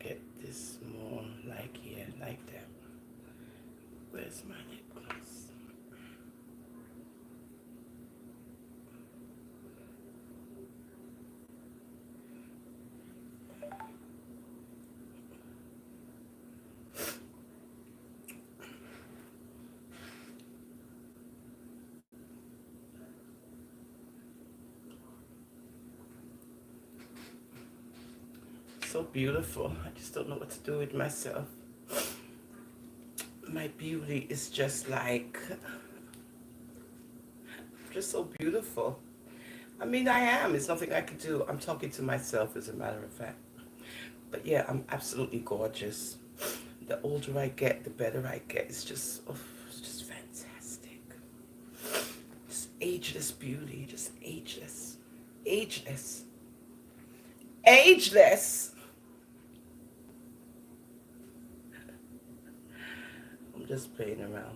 get this more like here, like that. Where's my lip gloss? So beautiful. I just don't know what to do with myself. My beauty is just like, just so beautiful. I mean, I am. It's nothing I could do. I'm talking to myself, as a matter of fact. But yeah, I'm absolutely gorgeous. The older I get, the better I get. It's just fantastic. Just ageless beauty, just ageless, ageless, ageless. I'm just playing around.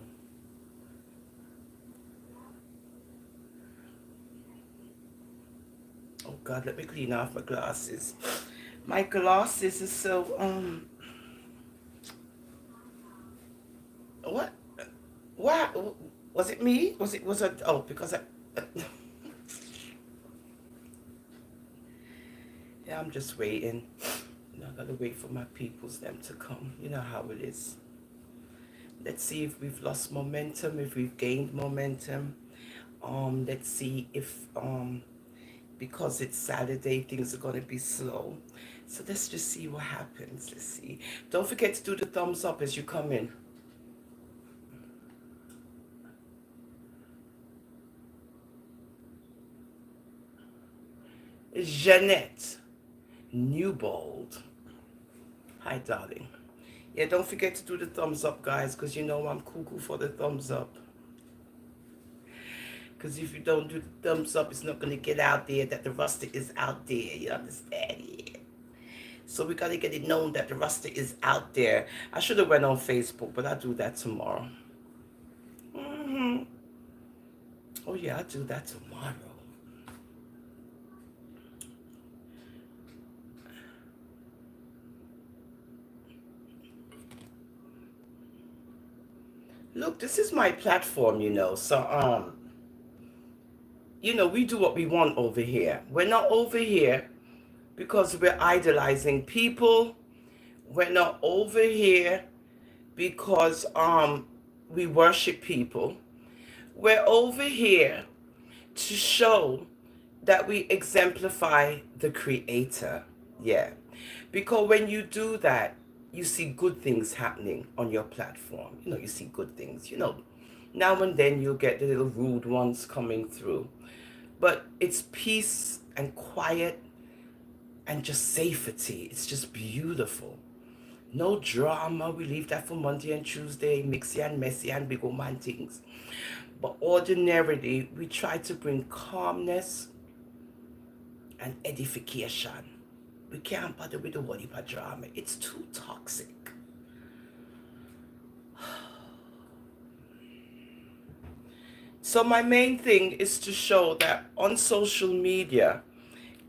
Oh God, let me clean off my glasses. My glasses are so what? What? Was it me? Was it? Oh, because I. Yeah, I'm just waiting. I gotta wait for my peoples them to come. You know how it is. Let's see if we've lost momentum, if we've gained momentum. Let's see if because it's Saturday, things are gonna be slow. So let's just see what happens. Let's see. Don't forget to do the thumbs up as you come in. Jeanette Newbold. Hi, darling. Yeah, don't forget to do the thumbs up, guys, because you know I'm cuckoo for the thumbs up. Because if you don't do the thumbs up, it's not going to get out there that the Rasta is out there. You understand? Yeah. So we got to get it known that the Rasta is out there. I should have went on Facebook, but I'll do that tomorrow. Oh, yeah, I'll do that tomorrow. Look, this is my platform, So, we do what we want over here. We're not over here because we're idolizing people. We're not over here because we worship people. We're over here to show that we exemplify the creator. Yeah. Because when you do that, you see good things happening on your platform. You see good things. Now and then you'll get the little rude ones coming through. But it's peace and quiet and just safety. It's just beautiful. No drama. We leave that for Monday and Tuesday, mixy and messy and big old man things. But ordinarily, we try to bring calmness and edification. We can't bother with the whole heap of drama. It's too toxic. So my main thing is to show that on social media,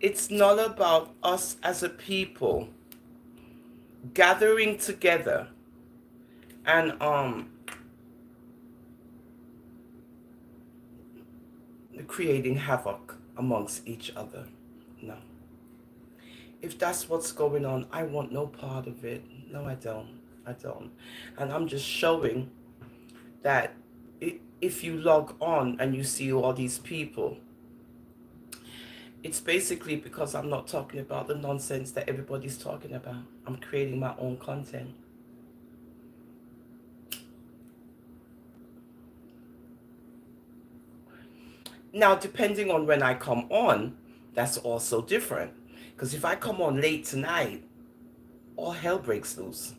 it's not about us as a people gathering together and creating havoc amongst each other. No. If that's what's going on, I want no part of it. No, I don't. I don't. And I'm just showing that if you log on and you see all these people, it's basically because I'm not talking about the nonsense that everybody's talking about. I'm creating my own content. Now, depending on when I come on, that's also different. Because if I come on late tonight, all hell breaks loose.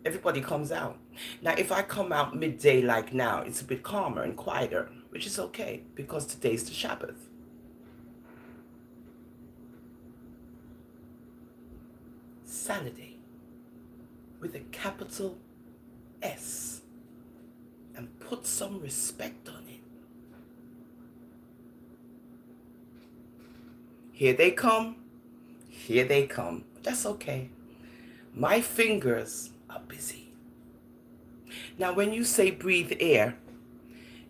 Everybody comes out. Now, if I come out midday like now, it's a bit calmer and quieter, which is okay because today's the Sabbath. Saturday with a capital S and put some respect on it. Here they come. Here they come. That's okay. My fingers are busy. Now, when you say breathe air,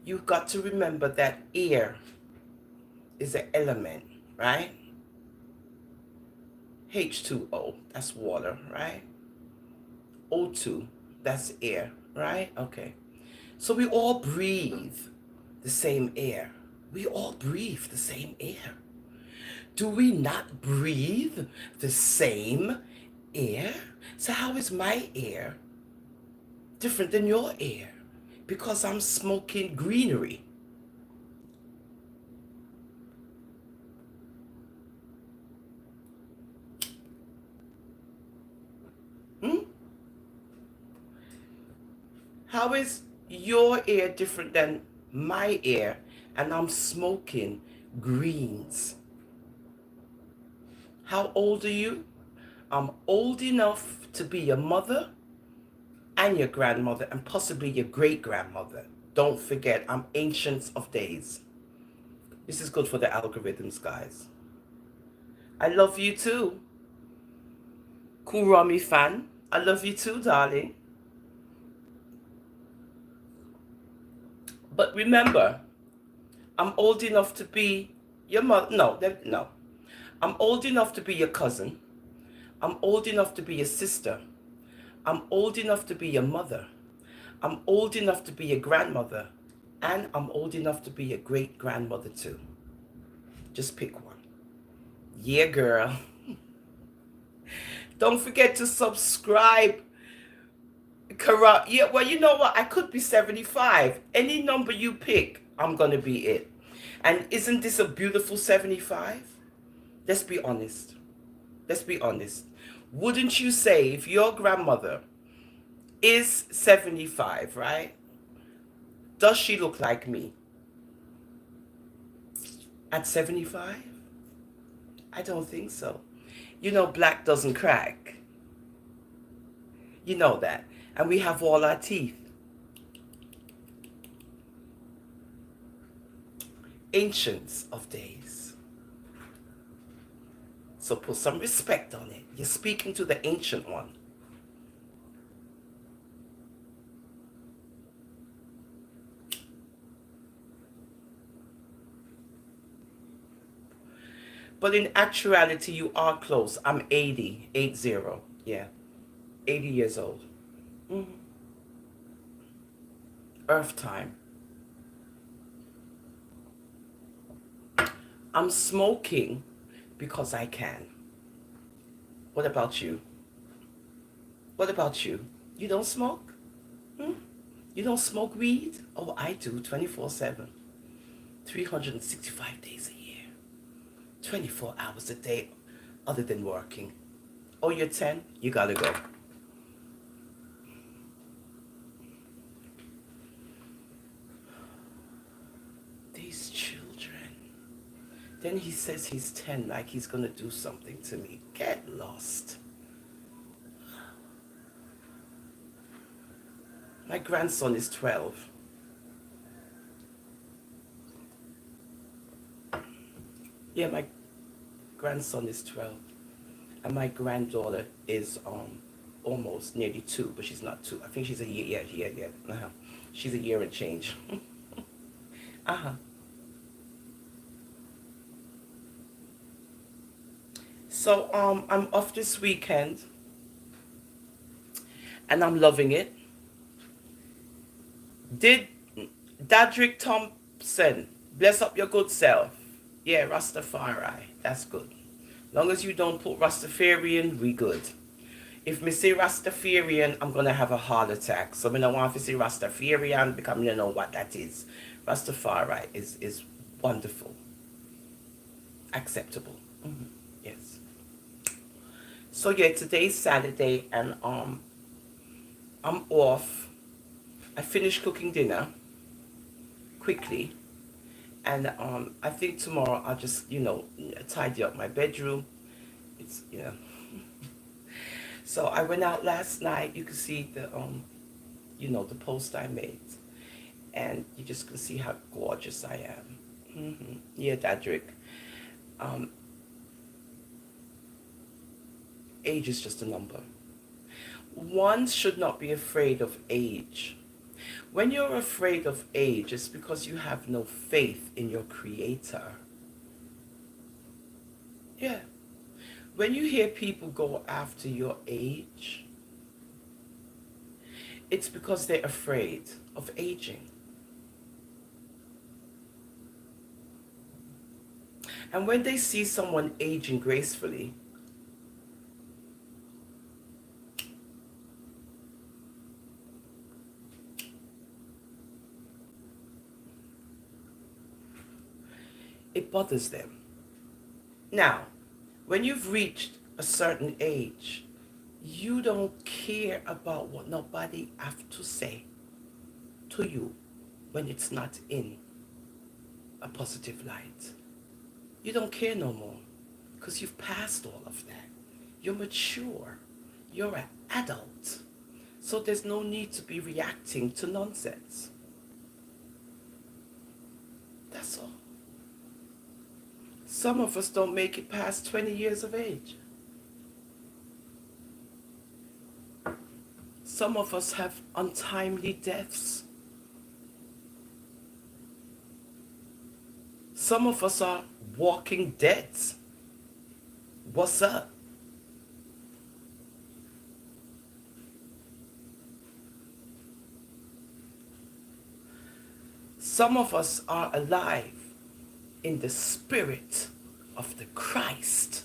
you've got to remember that air is an element, right? H2O, that's water, right? O2, that's air, right? Okay. So we all breathe the same air. We all breathe the same air. Do we not breathe the same air? So how is my air different than your air? Because I'm smoking greenery. Hmm? How is your air different than my air and I'm smoking greens? How old are you? I'm old enough to be your mother and your grandmother and possibly your great-grandmother. Don't forget, I'm ancient of days. This is good for the algorithms, guys. I love you too. Kurami fan. I love you too, darling. But remember, I'm old enough to be your mother. No, no. I'm old enough to be your cousin. I'm old enough to be your sister. I'm old enough to be your mother. I'm old enough to be your grandmother. And I'm old enough to be your great-grandmother too. Just pick one. Yeah, girl. Don't forget to subscribe. Yeah, well, you know what? I could be 75. Any number you pick, I'm going to be it. And isn't this a beautiful 75? Let's be honest. Let's be honest. Wouldn't you say if your grandmother is 75, right? Does she look like me at 75? I don't think so. You know, black doesn't crack. You know that. And we have all our teeth. Ancients of days. So put some respect on it. You're speaking to the ancient one. But in actuality, you are close. I'm 80, 80. Yeah, 80 years old. Mm-hmm. Earth time. I'm smoking because I can. What about you? What about you? You don't smoke? Hmm? You don't smoke weed? Oh, I do 24/7. 365 days a year. 24 hours a day other than working. Oh, you're 10? You gotta go. These children. Then he says he's 10 like he's gonna do something to me. Get lost. My grandson is 12. Yeah, my grandson is 12. And my granddaughter is almost nearly 2, but she's not 2. I think she's a year. Yeah. Uh-huh. She's a year and change. Uh-huh. So I'm off this weekend and I'm loving it. Did Dadrick Thompson bless up your good self? Yeah, Rastafari. That's good. Long as you don't put Rastafarian, we good. If me say Rastafarian, I'm gonna have a heart attack. So I don't want to say Rastafarian because I don't know what that is. Rastafari is wonderful. Acceptable. Mm-hmm. Yes. So yeah, today's Saturday and I'm off. I finished cooking dinner quickly. And I think tomorrow I'll just, tidy up my bedroom. It's, So I went out last night. You can see the, the post I made. And you just can see how gorgeous I am. Mm-hmm. Yeah, Dadrick. Age is just a number. one should not be afraid of age. When you're afraid of age, it's because you have no faith in your Creator. Yeah. When you hear people go after your age, it's because they're afraid of aging. And when they see someone aging gracefully, it bothers them. Now, when you've reached a certain age, you don't care about what nobody have to say to you when it's not in a positive light. You don't care no more because you've passed all of that. You're mature. You're an adult. So there's no need to be reacting to nonsense. That's all. Some of us don't make it past 20 years of age. Some of us have untimely deaths. Some of us are walking deads. What's up? Some of us are alive in the spirit of the Christ.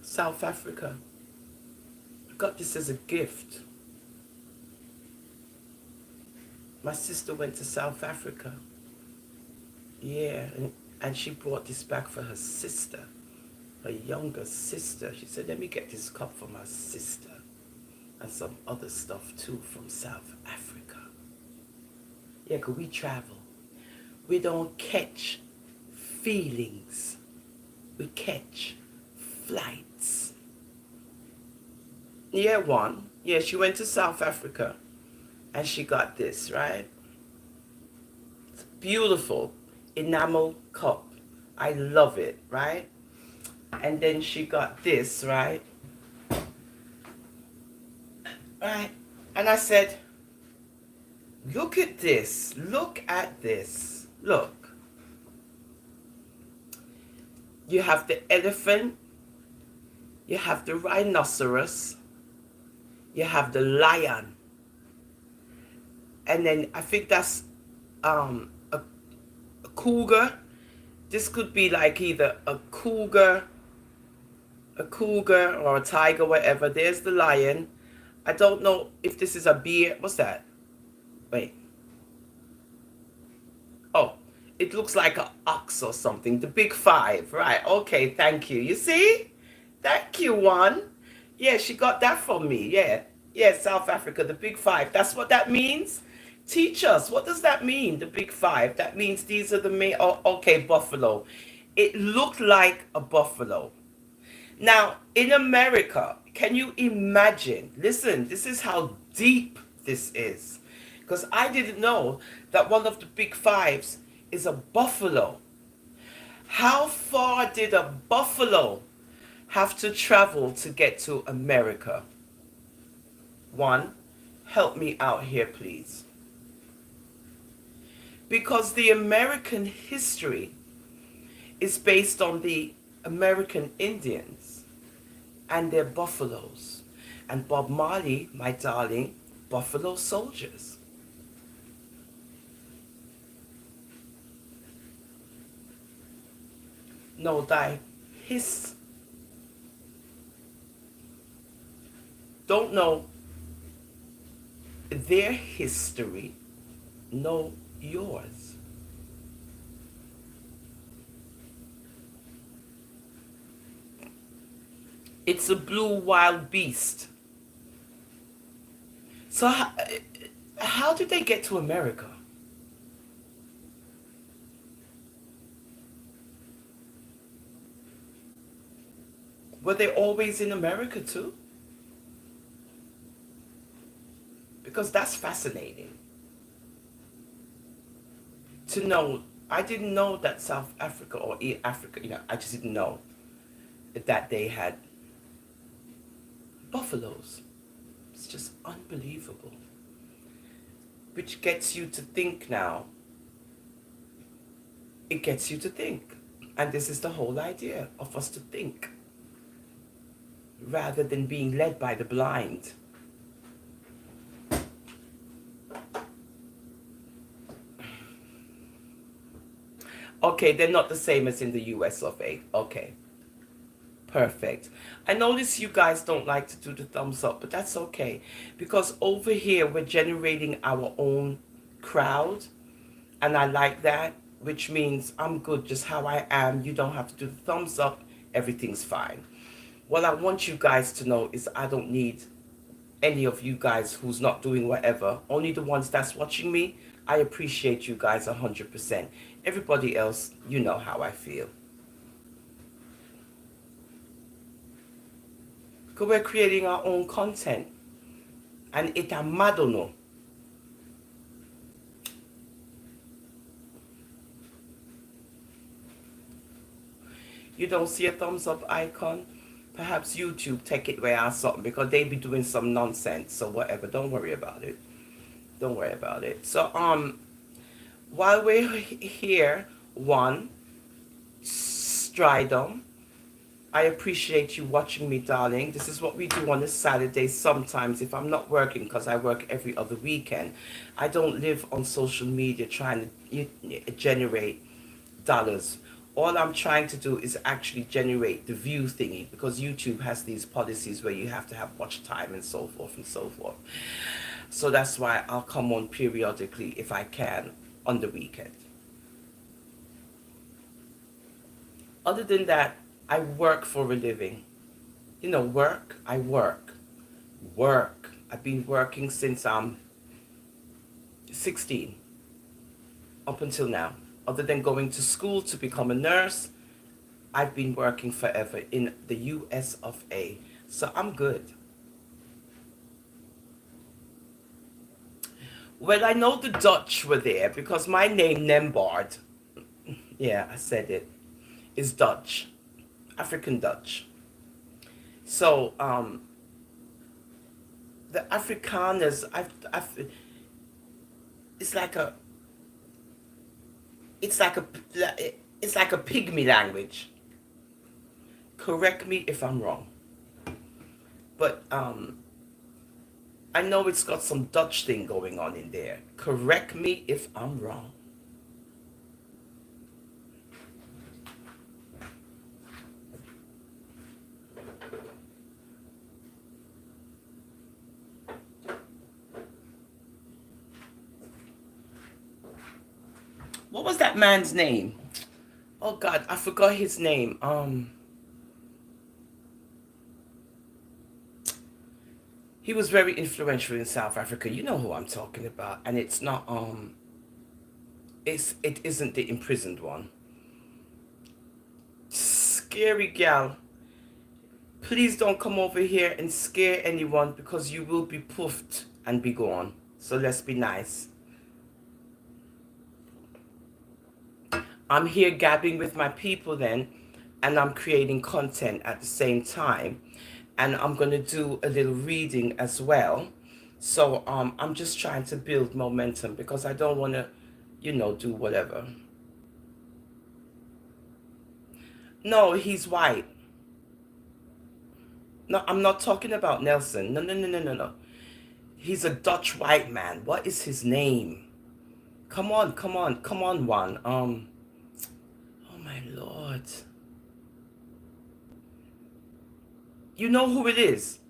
South Africa. I got this as a gift. My sister went to South Africa. Yeah, and she brought this back for her sister, her younger sister. She said, let me get this cup for my sister. And some other stuff too from South Africa. Yeah, because we travel. We don't catch feelings. We catch flights. Yeah, one. Yeah, she went to South Africa and she got this, right? It's beautiful enamel cup. I love it, right? And then she got this, right? Right? And I said, look at this. Look at this. Look. You have the elephant. You have the rhinoceros. You have the lion. And then I think that's a cougar. This could be like either a cougar or a tiger, whatever. There's the lion. I don't know if this is a bear. What's that? Wait. Oh, it looks like an ox or something. The big five. Right. Okay, thank you. You see? Thank you, one. Yeah, she got that from me. Yeah. Yeah, South Africa, the big five. That's what that means? Teach us. What does that mean, the big five? That means these are the main... Oh, okay, buffalo. It looked like a buffalo. Now, in America, can you imagine? Listen, this is how deep this is. Because I didn't know that one of the big fives is a buffalo. How far did a buffalo have to travel to get to America? One, help me out here, please. Because the American history is based on the American Indians and their buffaloes. And Bob Marley, my darling, buffalo soldiers. Know thy his. Don't know their history, know yours. It's a blue wild beast. So how did they get to America? Were they always in America too? because that's fascinating to know. I didn't know that South Africa or Africa, I just didn't know that they had buffaloes. It's just unbelievable. Which gets you to think now. It gets you to think. And this is the whole idea of us to think rather than being led by the blind. Okay, they're not the same as in the US of A. Okay, perfect. I notice you guys don't like to do the thumbs up, but that's okay. Because over here, we're generating our own crowd. And I like that, which means I'm good just how I am. You don't have to do the thumbs up. Everything's fine. What I want you guys to know is I don't need any of you guys who's not doing whatever. Only the ones that's watching me. I appreciate you guys 100%. Everybody else, you know how I feel. Because we're creating our own content. And it's a madono. You don't see a thumbs up icon? Perhaps YouTube take it where or something because they be doing some nonsense. So whatever, don't worry about it. Don't worry about it. So while we're here, one, Stridom, I appreciate you watching me, darling. This is what we do on a Saturday sometimes if I'm not working, because I work every other weekend. I don't live on social media trying to generate dollars. All I'm trying to do is actually generate the view thingy, because YouTube has these policies where you have to have watch time and so forth and so forth. So that's why I'll come on periodically if I can on the weekend. Other than that, I work for a living. Work, I work. Work. I've been working since I'm 16 up until now. Other than going to school to become a nurse, I've been working forever in the US of A. So I'm good. Well, I know the Dutch were there because my name, Nembard, yeah, I said it, is Dutch, African Dutch. So, the Afrikaners, it's like a pygmy language. Correct me if I'm wrong. But I know it's got some Dutch thing going on in there. Correct me if I'm wrong. What was that man's name? Oh God, I forgot his name. He was very influential in South Africa. You know who I'm talking about. And it's not it isn't the imprisoned one. Scary gal. Please don't come over here and scare anyone, because you will be poofed and be gone. So let's be nice. I'm here gabbing with my people then, and I'm creating content at the same time. And I'm going to do a little reading as well. So I'm just trying to build momentum, because I don't want to, do whatever. No, he's white. No, I'm not talking about Nelson. No. He's a Dutch white man. What is his name? Come on, one. Oh my Lord. You know who it is?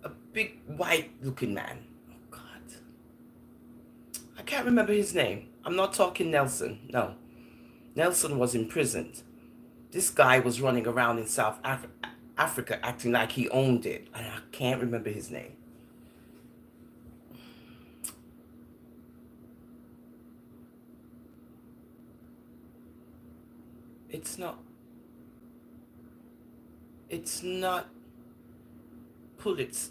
A big white looking man. Oh God. I can't remember his name. I'm not talking Nelson. No. Nelson was imprisoned. This guy was running around in South Africa acting like he owned it. And I can't remember his name. It's not Pulitzer.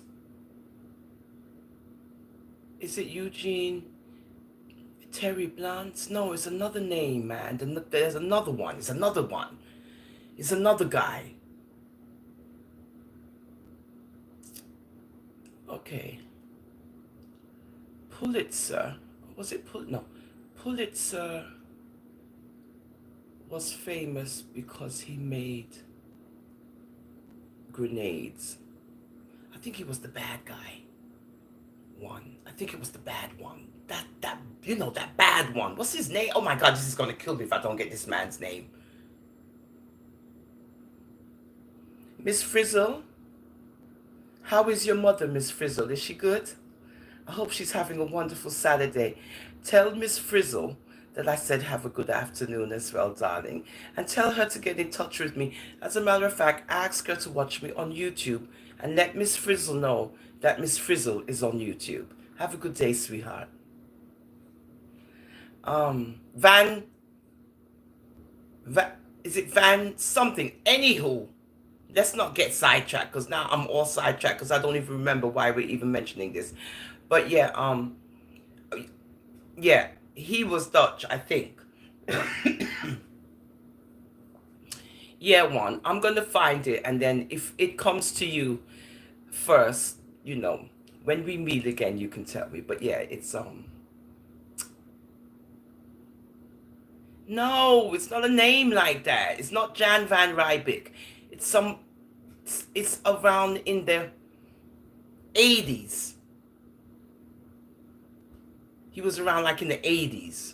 Is it Eugene Terry Blunt? No, it's another name, man. There's another one. It's another one. It's another guy. Okay. Pulitzer. Was it No. Pulitzer was famous because he made grenades. I think he was the bad guy. I think it was the bad one. That that bad one. What's his name? Oh my God, this is gonna kill me if I don't get this man's name. Miss Frizzle. How is your mother, Miss Frizzle? Is she good? I hope she's having a wonderful Saturday. Tell Miss Frizzle that I said have a good afternoon as well, darling. And tell her to get in touch with me. As a matter of fact, ask her to watch me on YouTube and let Miss Frizzle know that Miss Frizzle is on YouTube. Have a good day, sweetheart. Is it Van something? Anywho, let's not get sidetracked because now I'm all sidetracked because I don't even remember why we're even mentioning this. But yeah, he was Dutch, I think. Yeah, one. I'm gonna find it, and then if it comes to you first, when we meet again, you can tell me. But yeah, it's No, it's not a name like that. It's not Jan van Riebeek. It's around in the 80s. He was around like in the 80s.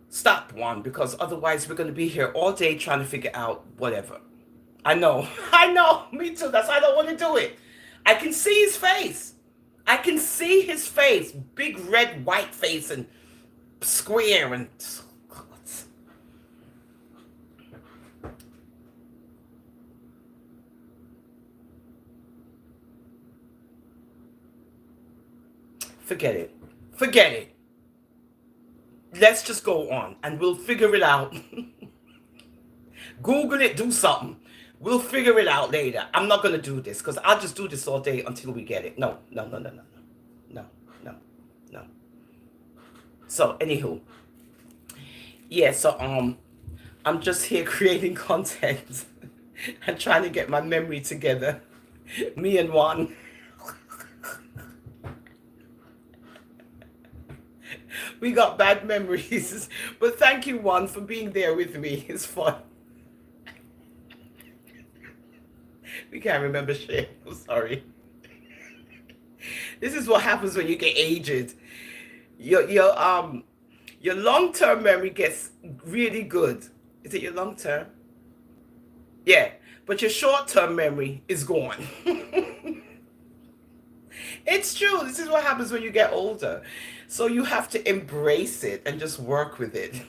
Stop, one, because otherwise we're going to be here all day trying to figure out whatever. I know. Me too. That's why I don't want to do it. I can see his face. I can see his face. Big red, white face and square and... Forget it. Let's just go on and we'll figure it out. Google it, do something. We'll figure it out later. I'm not going to do this because I'll just do this all day until we get it. No. So, anywho. Yeah, so I'm just here creating content and trying to get my memory together. Me and Juan. We got bad memories. But thank you, Juan, for being there with me. It's fun. We can't remember shit. I'm sorry. This is what happens when you get aged. Your long-term memory gets really good. Is it your long-term? Yeah, but your short-term memory is gone. It's true. This is what happens when you get older. So you have to embrace it and just work with it.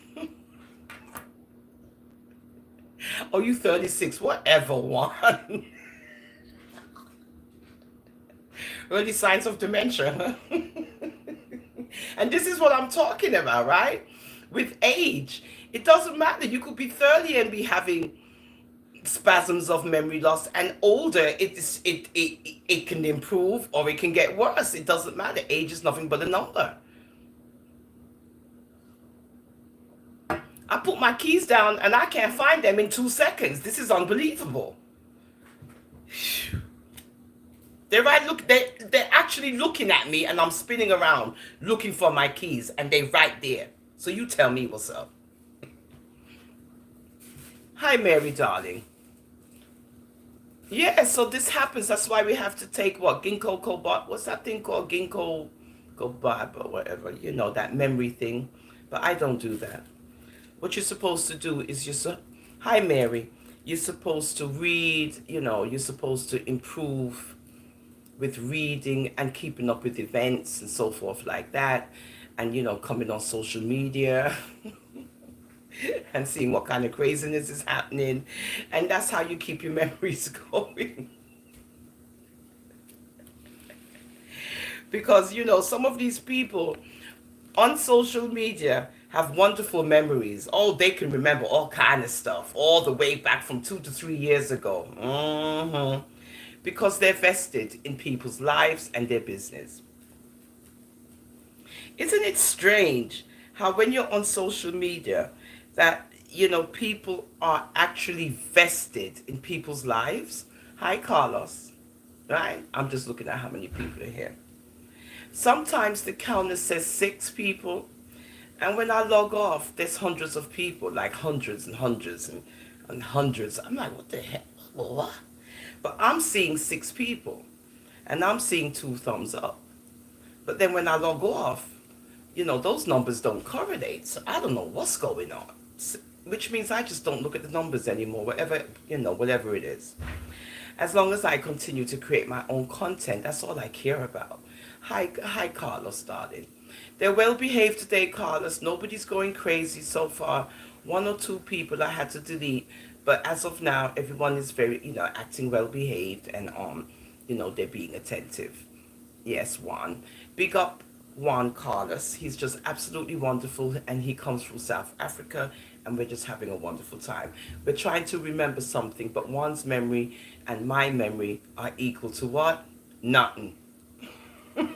Oh, you 36, whatever, one. Early signs of dementia, huh? And this is what I'm talking about, right? With age, it doesn't matter. You could be 30 and be having spasms of memory loss, and older, it can improve or it can get worse. It doesn't matter. Age is nothing but a number. I put my keys down and I can't find them in 2 seconds. This is unbelievable. They're actually looking at me and I'm spinning around looking for my keys and they're right there. So you tell me what's up. Hi, Mary, darling. Yeah, so this happens. That's why we have to take what? Ginkgo cobalt. What's that thing called? Ginkgo cobalt or whatever. You know, that memory thing. But I don't do that. What you're supposed to do is hi, Mary. You're supposed to read, you're supposed to improve with reading and keeping up with events and so forth like that. And, coming on social media and seeing what kind of craziness is happening. And that's how you keep your memories going. Because, some of these people on social media have wonderful memories. Oh, they can remember all kind of stuff all the way back from 2 to 3 years ago. because they're vested in people's lives and their business. Isn't it strange how when you're on social media that, people are actually vested in people's lives? Hi, Carlos. Right? I'm just looking at how many people are here. Sometimes the counter says 6 people, and when I log off, there's hundreds of people, like hundreds and hundreds and hundreds. I'm like, what the heck? What? But I'm seeing 6 people, and I'm seeing 2 thumbs up. But then when I log off, those numbers don't correlate. So I don't know what's going on. Which means I just don't look at the numbers anymore, whatever it is. As long as I continue to create my own content, that's all I care about. Hi, Carlos, darling. They're well behaved today, Carlos. Nobody's going crazy so far. 1 or 2 people I had to delete, but as of now, everyone is very, acting well behaved, and they're being attentive. Yes, Juan. Big up Juan Carlos. He's just absolutely wonderful, and he comes from South Africa, and we're just having a wonderful time. We're trying to remember something, but Juan's memory and my memory are equal to what? Nothing. So,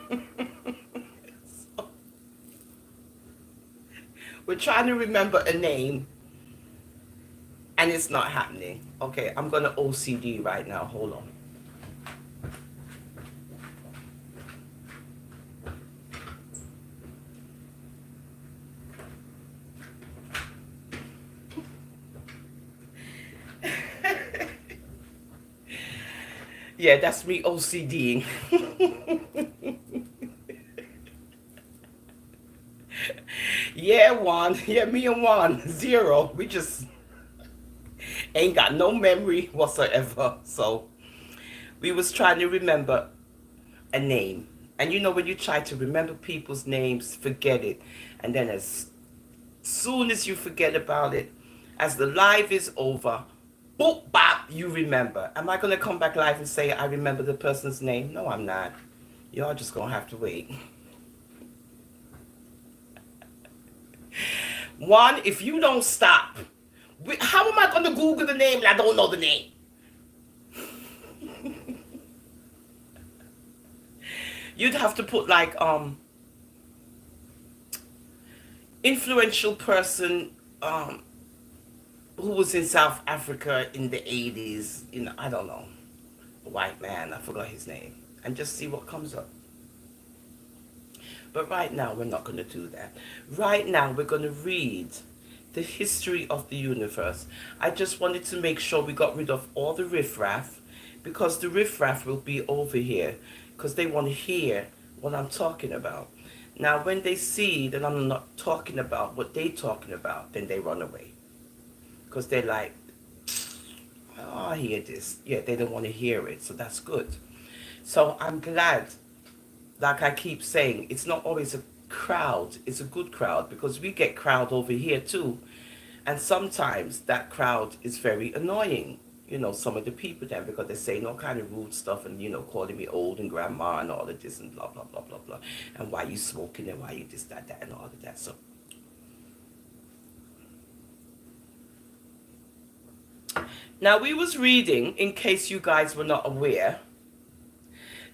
we're trying to remember a name, and it's not happening. Okay, I'm going to OCD right now. Hold on. Yeah, that's me OCDing. Yeah, Juan. Yeah, me and Juan. 0. We just ain't got no memory whatsoever. So we was trying to remember a name. And when you try to remember people's names, forget it. And then as soon as you forget about it, as the live is over, boop, bop, you remember. Am I going to come back live and say I remember the person's name? No, I'm not. Y'all just going to have to wait. One, if you don't stop, how am I going to Google the name and I don't know the name? You'd have to put like influential person who was in South Africa in the 80s, I don't know, a white man, I forgot his name, and just see what comes up. But right now we're not going to do that. Right now we're going to read the history of the universe. I just wanted to make sure we got rid of all the riffraff, because the riffraff will be over here, because they want to hear what I'm talking about. Now when they see that I'm not talking about what they're talking about, then they run away. Because they're like, oh, I hear this. Yeah, they don't want to hear it, so that's good. So I'm glad, like I keep saying, it's not always a crowd, it's a good crowd, because we get crowd over here too. And sometimes that crowd is very annoying, some of the people there, because they're saying all kind of rude stuff and, calling me old and grandma and all of this and blah, blah, blah, blah, blah. And why you smoking and why you this, that, and all of that. So now we was reading, in case you guys were not aware,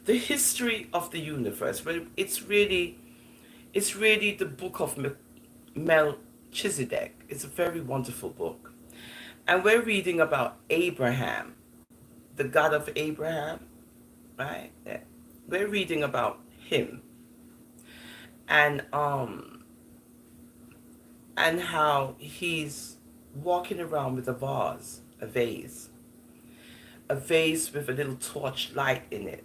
the history of the universe. Well, it's really the book of Melchizedek. It's a very wonderful book. And we're reading about Abraham, the God of Abraham, right? Yeah. We're reading about him. And how he's walking around with a vase with a little torch light in it.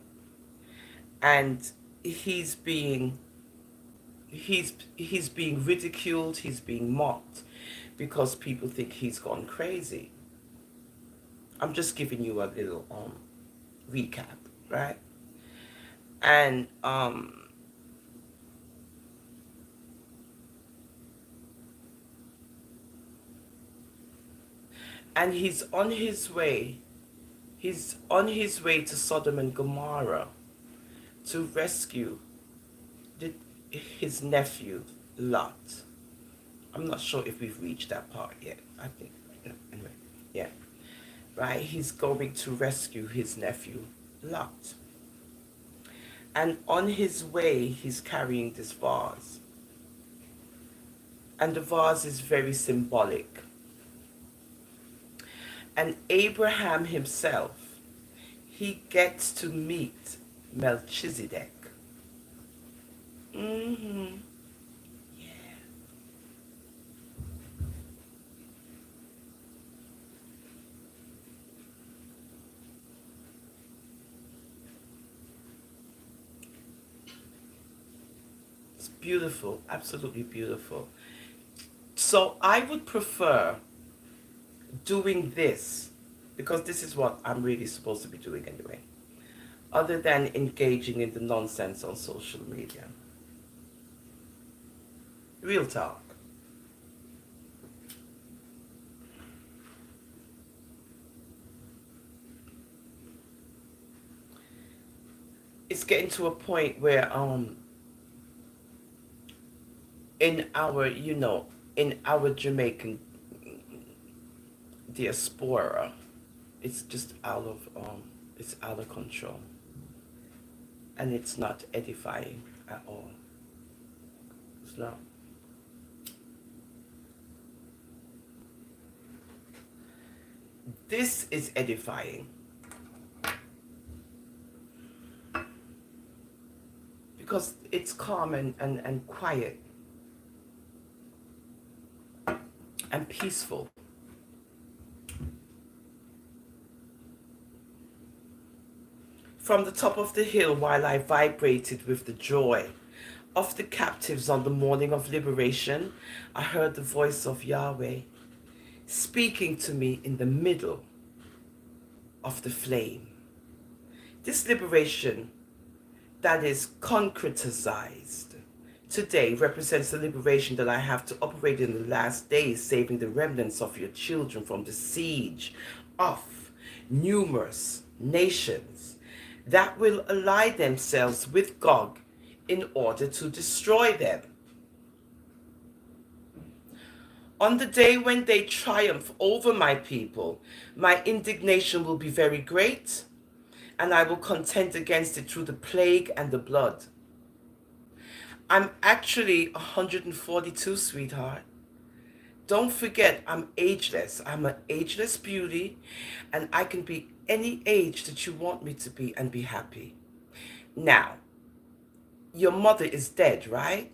And he's being ridiculed, he's being mocked, because people think he's gone crazy. I'm just giving you a little recap, right? And he's on his way. He's on his way to Sodom and Gomorrah to rescue his nephew Lot. I'm not sure if we've reached that part yet. I think, anyway, yeah. Right, he's going to rescue his nephew Lot. And on his way, he's carrying this vase. And the vase is very symbolic. And Abraham himself, he gets to meet Melchizedek. Mm-hmm. Yeah. It's beautiful, absolutely beautiful. So I would prefer doing this, because this is what I'm really supposed to be doing anyway, other than engaging in the nonsense on social media. Real talk. It's getting to a point where in our, in our Jamaican diaspora, it's just it's out of control, and it's not edifying at all. It's not. This is edifying because it's calm and quiet and peaceful. From the top of the hill, while I vibrated with the joy of the captives on the morning of liberation, I heard the voice of Yahweh speaking to me in the middle of the flame. This liberation that is concretized today represents the liberation that I have to operate in the last days, saving the remnants of your children from the siege of numerous nations that will ally themselves with Gog in order to destroy them. On the day when they triumph over my people, my indignation will be very great, and I will contend against it through the plague and the blood. I'm actually 142, sweetheart. Don't forget, I'm ageless. I'm an ageless beauty, and I can be any age that you want me to be and be happy. Now, your mother is dead, right?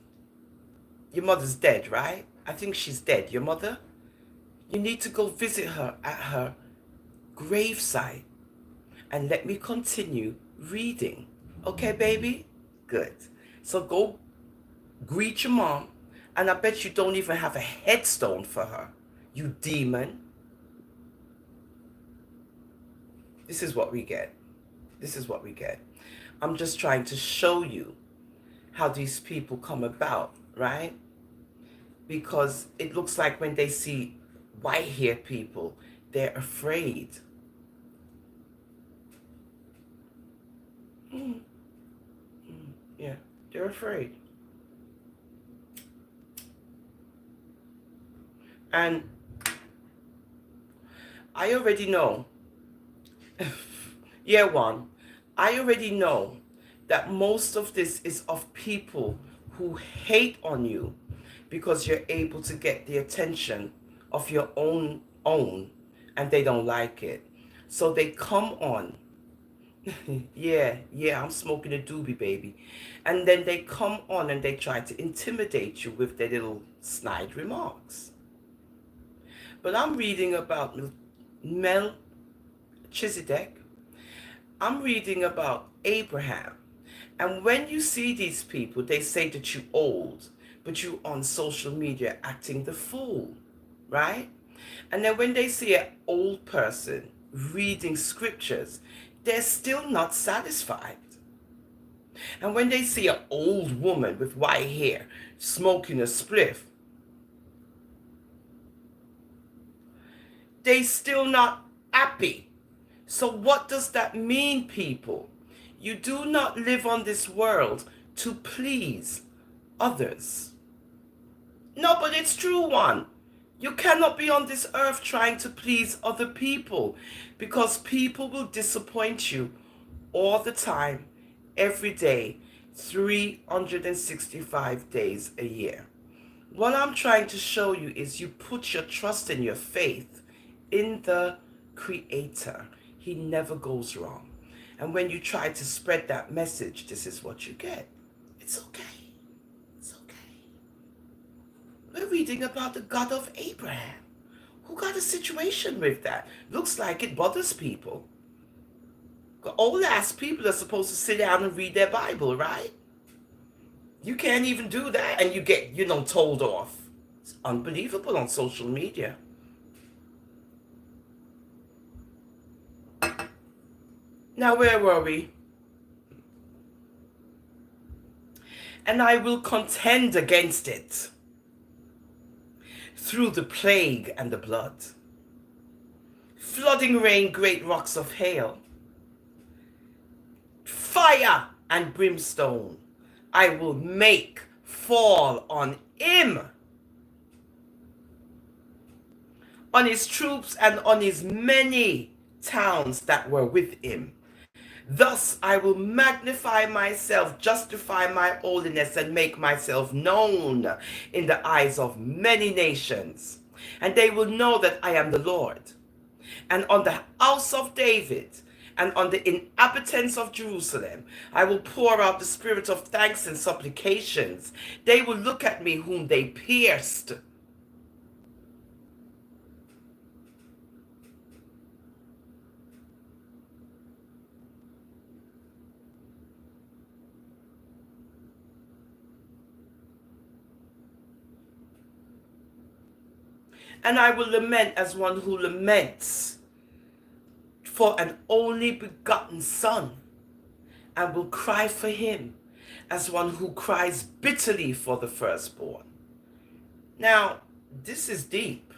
Your mother's dead, right? I think she's dead. Your mother? You need to go visit her at her gravesite. And let me continue reading. Okay, baby? Good. So go greet your mom. And I bet you don't even have a headstone for her, you demon. This is what we get. This is what we get. I'm just trying to show you how these people come about, right? Because it looks like when they see white-haired people, they're afraid. Yeah, they're afraid. And I already know, year one, I already know that most of this is of people who hate on you because you're able to get the attention of your own, and they don't like it. So they come on. yeah, I'm smoking a doobie, baby. And then they come on and they try to intimidate you with their little snide remarks. But I'm reading about Melchizedek. I'm reading about Abraham. And when you see these people, they say that you're old, but you on social media acting the fool, right? And then when they see an old person reading scriptures, they're still not satisfied. And when they see an old woman with white hair smoking a spliff, they still not happy. So what does that mean, people? You do not live on this world to please others. No, but it's true, one. You cannot be on this earth trying to please other people, because people will disappoint you all the time, every day, 365 days a year. What I'm trying to show you is you put your trust and your faith in the Creator. He never goes wrong. And when you try to spread that message, this is what you get. It's okay. It's okay. We're reading about the God of Abraham, who got a situation with that. Looks like it bothers people. Old ass people are supposed to sit down and read their Bible, right? You can't even do that and you get, told off. It's unbelievable on social media. Now, where were we? And I will contend against it through the plague and the blood. Flooding rain, great rocks of hail. Fire and brimstone I will make fall on him, on his troops and on his many towns that were with him. Thus I will magnify myself, justify my holiness, and make myself known in the eyes of many nations. And they will know that I am the Lord. And on the house of David and on the inhabitants of Jerusalem, I will pour out the spirit of thanks and supplications. They will look at me whom they pierced. And I will lament as one who laments for an only begotten son, and will cry for him as one who cries bitterly for the firstborn. Now, this is deep.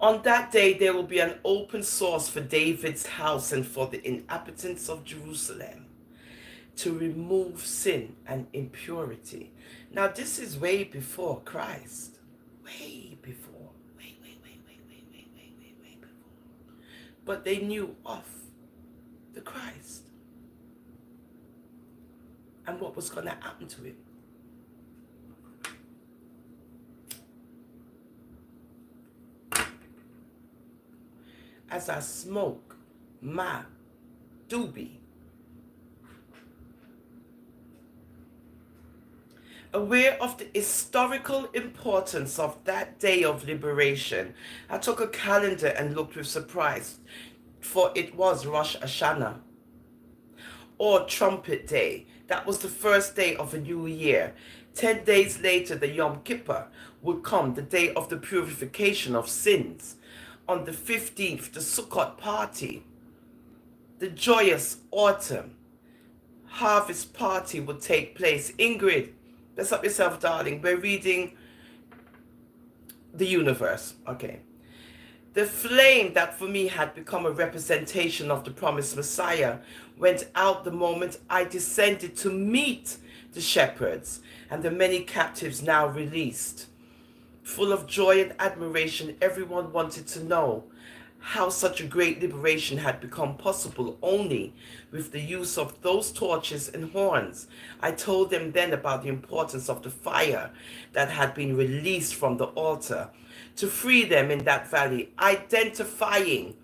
On that day there will be an open source for David's house and for the inhabitants of Jerusalem to remove sin and impurity. Now, this is way before Christ. Way before. Way before. But they knew of the Christ and what was going to happen to him. As I smoke my doobie, aware of the historical importance of that day of liberation, I took a calendar and looked with surprise, for it was Rosh Hashanah, or Trumpet Day. That was the first day of a new year. 10 days later, the Yom Kippur would come, the day of the purification of sins. On the 15th, the Sukkot party, the joyous autumn harvest party would take place. Ingrid, bless up yourself, darling. We're reading the universe. Okay. The flame that for me had become a representation of the promised Messiah went out the moment I descended to meet the shepherds and the many captives now released. Full of joy and admiration, everyone wanted to know how such a great liberation had become possible only with the use of those torches and horns. I told them then about the importance of the fire that had been released from the altar to free them in that valley, identifying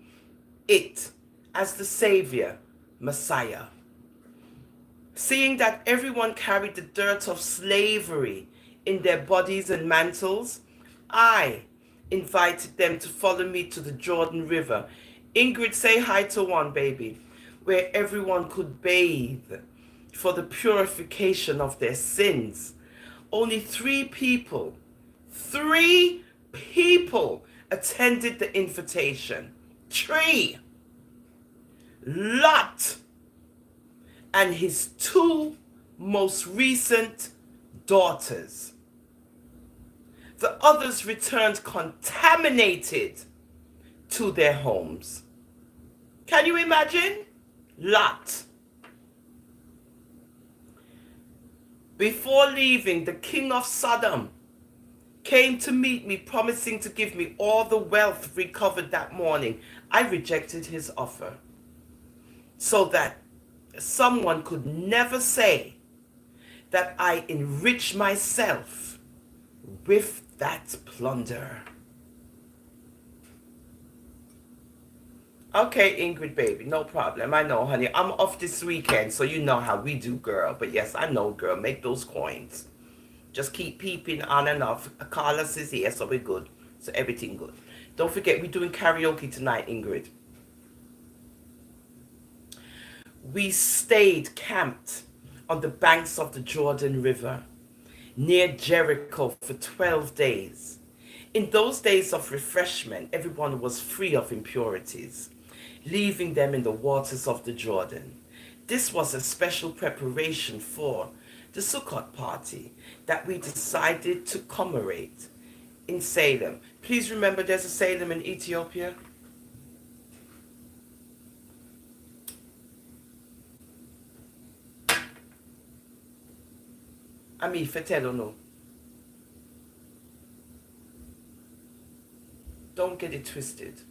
it as the Savior, Messiah. Seeing that everyone carried the dirt of slavery in their bodies and mantles, I invited them to follow me to the Jordan River. Ingrid, say hi to one, baby. Where everyone could bathe for the purification of their sins. Only 3 people attended the invitation. 3. Lot and his 2 most recent daughters. The others returned contaminated to their homes. Can you imagine? Lot. Before leaving, the king of Sodom came to meet me, promising to give me all the wealth recovered that morning. I rejected his offer. so that someone could never say that I enrich myself with that plunder. Okay, Ingrid, baby, no problem. I know, honey. I'm off this weekend, so you know how we do, girl. But yes, I know, girl. Make those coins. Just keep peeping on and off. Carlos is here, so we're good. So everything good. Don't forget, we're doing karaoke tonight, Ingrid. We stayed camped on the banks of the Jordan River near Jericho for 12 days. In those days of refreshment, everyone was free of impurities, leaving them in the waters of the Jordan. This was a special preparation for the Sukkot party that we decided to commemorate in Salem. Please remember there's a Salem in Ethiopia. Ami Fetelo no. Don't get it twisted.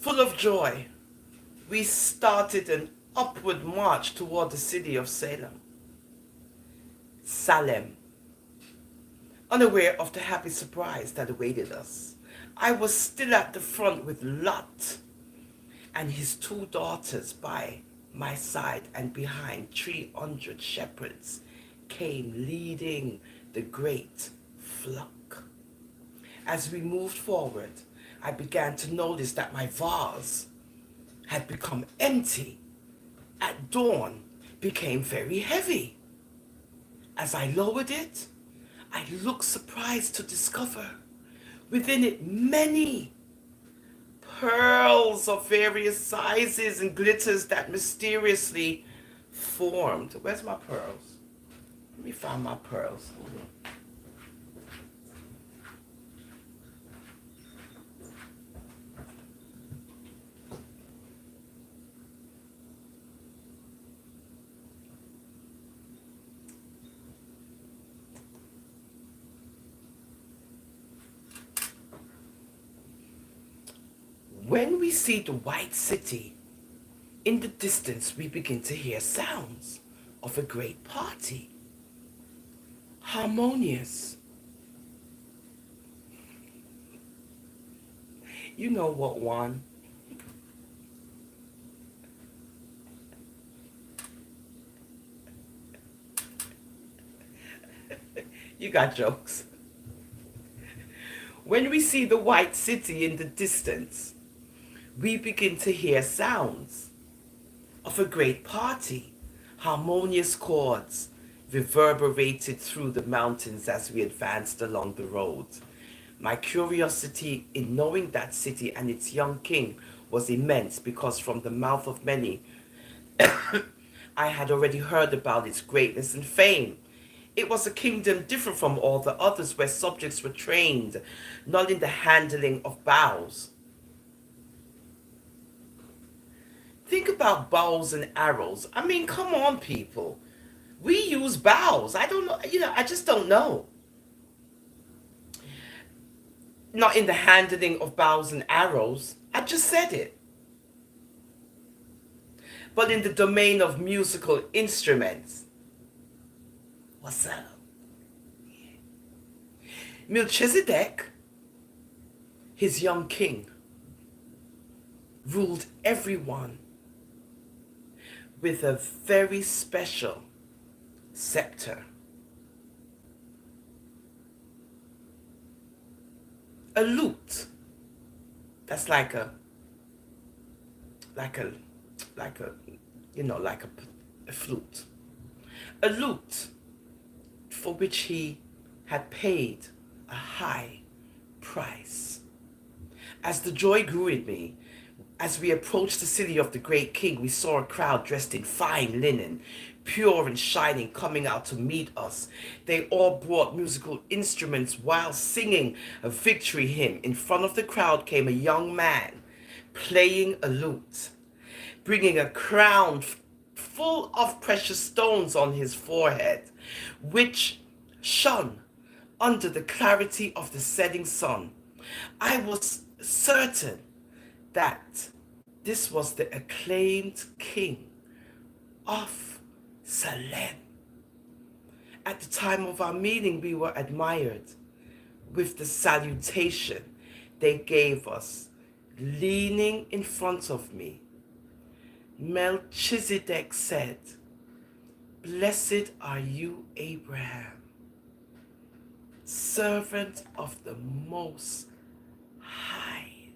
Full of joy, we started an upward march toward the city of Salem. Salem, unaware of the happy surprise that awaited us. I was still at the front with Lot and his 2 daughters by my side, and behind 300 shepherds came leading the great flock. As we moved forward, I began to notice that my vase had become empty. At dawn, became very heavy. As I lowered it, I looked surprised to discover within it many pearls of various sizes and glitters that mysteriously formed. Where's my pearls? Let me find my pearls. When we see the white city, in the distance we begin to hear sounds of a great party. Harmonious. You know what one? You got jokes. When we see the white city in the distance, we begin to hear sounds of a great party. Harmonious chords reverberated through the mountains as we advanced along the road. My curiosity in knowing that city and its young king was immense, because from the mouth of many I had already heard about its greatness and fame. It was a kingdom different from all the others, where subjects were trained not in the handling of bows. Think about bows and arrows. I mean, come on, people. We use bows. I don't know. I just don't know. Not in the handling of bows and arrows. I just said it. But in the domain of musical instruments. What's up? Melchizedek, his young king, ruled everyone with a very special scepter. A lute. That's like a flute. A lute for which he had paid a high price. As the joy grew in me, as we approached the city of the great king, we saw a crowd dressed in fine linen, pure and shining, coming out to meet us. They all brought musical instruments while singing a victory hymn. In front of the crowd came a young man playing a lute, bringing a crown full of precious stones on his forehead, which shone under the clarity of the setting sun. I was certain that this was the acclaimed king of Salem. At the time of our meeting, we were admired with the salutation they gave us. Leaning in front of me, Melchizedek said, "Blessed are you, Abraham, servant of the Most High,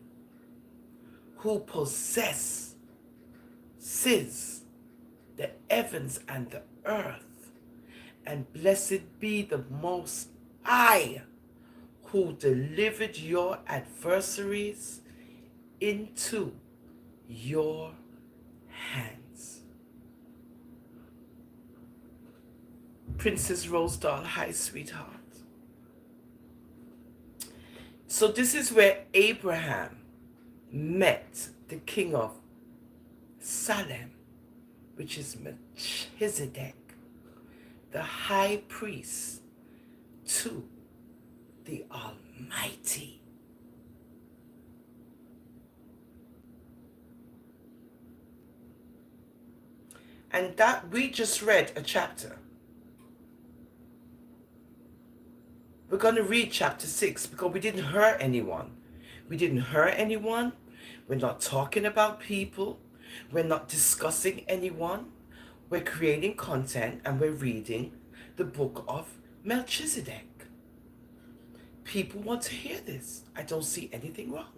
who possesses the heavens and the earth, and blessed be the Most High, who delivered your adversaries into your hands." Princess Rosedal, hi, sweetheart. So this is where Abraham met the king of Salem, which is Melchizedek, the high priest to the Almighty. And that we just read a chapter. We're going to read chapter 6 because we didn't hurt anyone. We didn't hurt anyone. We're not talking about people. We're not discussing anyone. We're creating content and we're reading the book of Melchizedek. People want to hear this. I don't see anything wrong.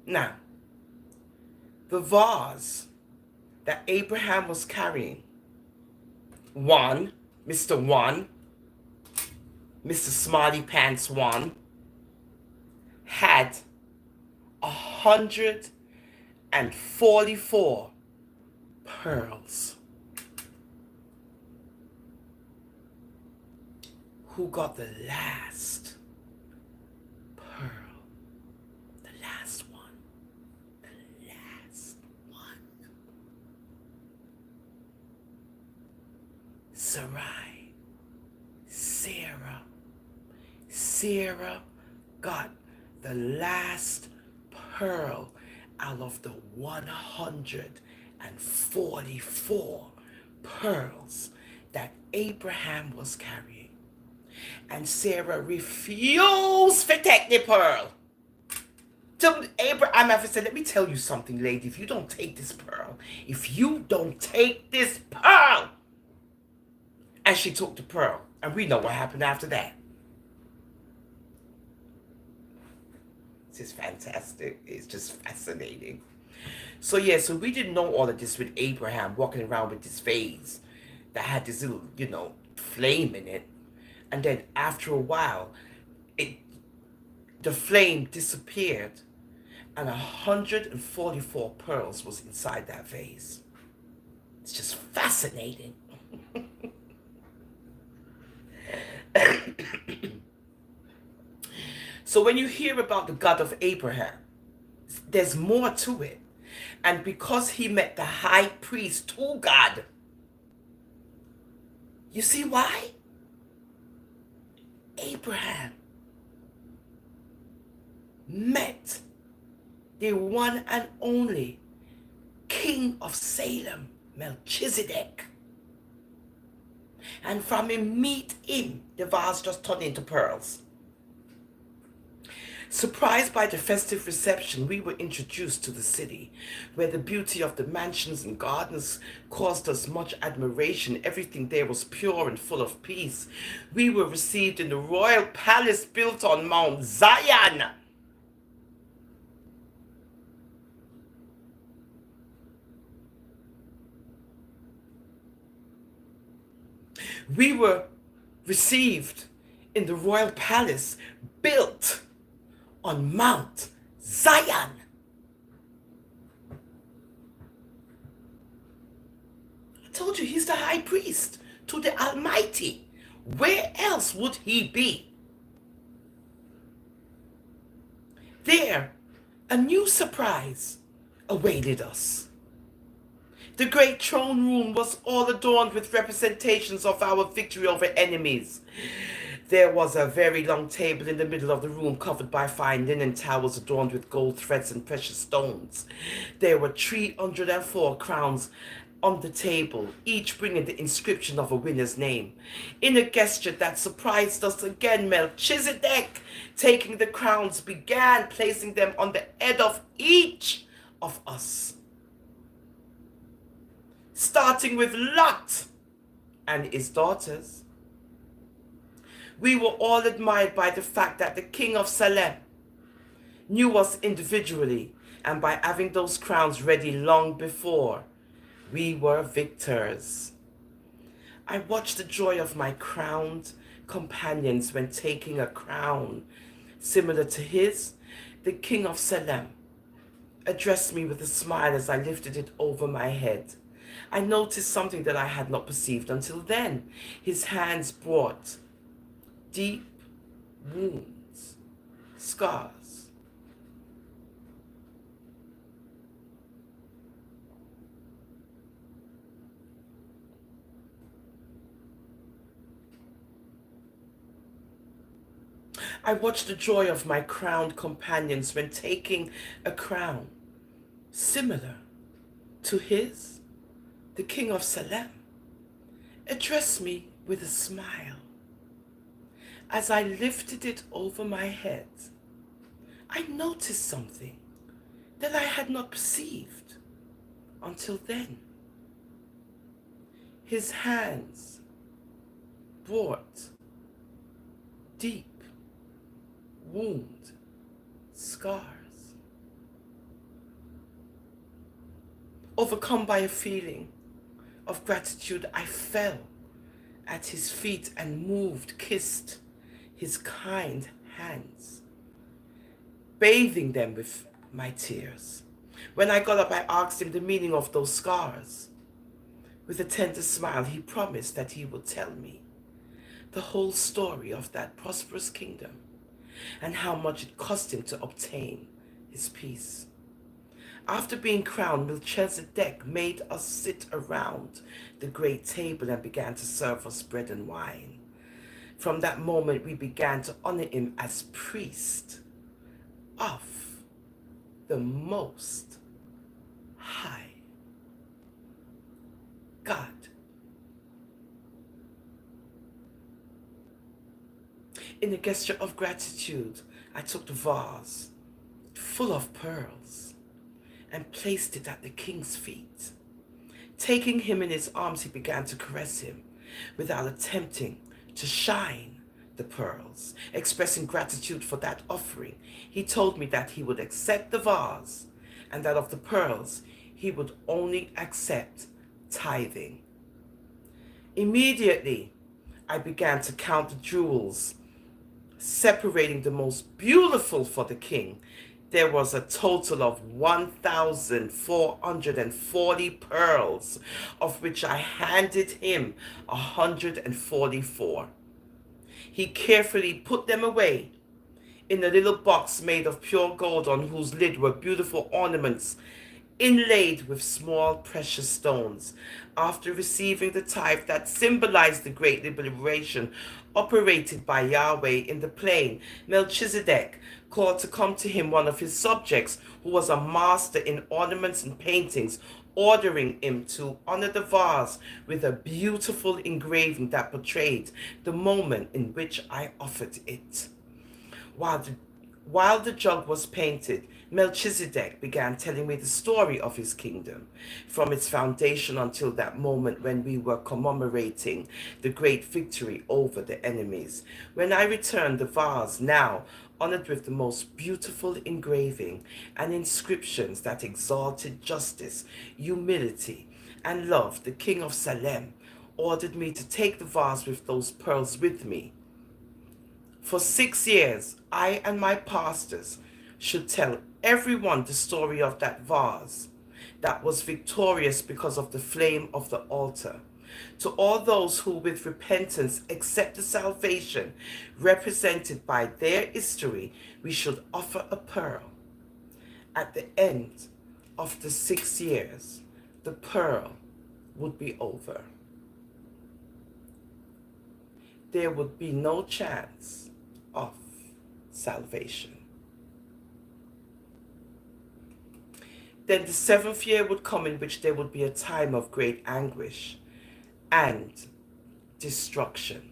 Now, the vase that Abraham was carrying, Mr. Smarty Pants 1, had 144 pearls. Who got the last pearl? The last one. The last one. Sarai. Sarah got the last pearl out of the 144 pearls that Abraham was carrying. And Sarah refused to take the pearl. To Abraham said, "Let me tell you something, lady. If you don't take this pearl, and she took the pearl. And we know what happened after that. This is fantastic. It's just fascinating. So we didn't know all of this with Abraham walking around with this vase that had this little, flame in it. And then after a while, the flame disappeared and 144 pearls was inside that vase. It's just fascinating. So when you hear about the God of Abraham, there's more to it. And because he met the high priest to God, you see why? Abraham met the one and only King of Salem, Melchizedek. And from him meet him, the vase just turned into pearls. Surprised by the festive reception, we were introduced to the city, where the beauty of the mansions and gardens caused us much admiration. Everything there was pure and full of peace. We were received in the royal palace built on Mount Zion. We were received in the royal palace built on Mount Zion. I told you he's the high priest to the Almighty. Where else would he be? There, a new surprise awaited us. The great throne room was all adorned with representations of our victory over enemies. There was a very long table in the middle of the room covered by fine linen towels adorned with gold threads and precious stones. There were 304 crowns on the table, each bringing the inscription of a winner's name. In a gesture that surprised us again, Melchizedek, taking the crowns, began placing them on the head of each of us, starting with Lot and his daughters. We were all admired by the fact that the king of Salem knew us individually, and by having those crowns ready long before, we were victors. I watched the joy of my crowned companions when taking a crown similar to his. The king of Salem addressed me with a smile as I lifted it over my head. I noticed something that I had not perceived until then. His hands brought deep wounds, scars. I watched the joy of my crowned companions when taking a crown similar to his. The king of Salem addressed me with a smile. As I lifted it over my head, I noticed something that I had not perceived until then. His hands brought deep wound scars. Overcome by a feeling of gratitude, I fell at his feet and kissed his kind hands, bathing them with my tears. When I got up, I asked him the meaning of those scars. With a tender smile, he promised that he would tell me the whole story of that prosperous kingdom and how much it cost him to obtain his peace. After being crowned, Melchizedek made us sit around the great table and began to serve us bread and wine. From that moment, we began to honor him as priest of the Most High God. In a gesture of gratitude, I took the vase full of pearls and placed it at the king's feet. Taking him in his arms, he began to caress him without attempting to shine the pearls. Expressing gratitude for that offering, he told me that he would accept the vase and that of the pearls, he would only accept tithing. Immediately, I began to count the jewels, separating the most beautiful for the king. There was a total of 1,440 pearls, of which I handed him 144. He carefully put them away in a little box made of pure gold, on whose lid were beautiful ornaments inlaid with small precious stones. After receiving the tithe that symbolized the great liberation operated by Yahweh in the plain, Melchizedek called to come to him one of his subjects who was a master in ornaments and paintings, ordering him to honor the vase with a beautiful engraving that portrayed the moment in which I offered it. While the jug was painted, Melchizedek began telling me the story of his kingdom, from its foundation until that moment when we were commemorating the great victory over the enemies. When I returned the vase, now honored with the most beautiful engraving and inscriptions that exalted justice, humility, and love, the king of Salem ordered me to take the vase with those pearls with me. For 6 years, I and my pastors should tell everyone the story of that vase that was victorious because of the flame of the altar. To all those who with repentance accept the salvation represented by their history, we should offer a pearl at the end of the 6 years, the pearl would be over. There would be no chance of salvation. Then the 7th year would come, in which there would be a time of great anguish and destruction.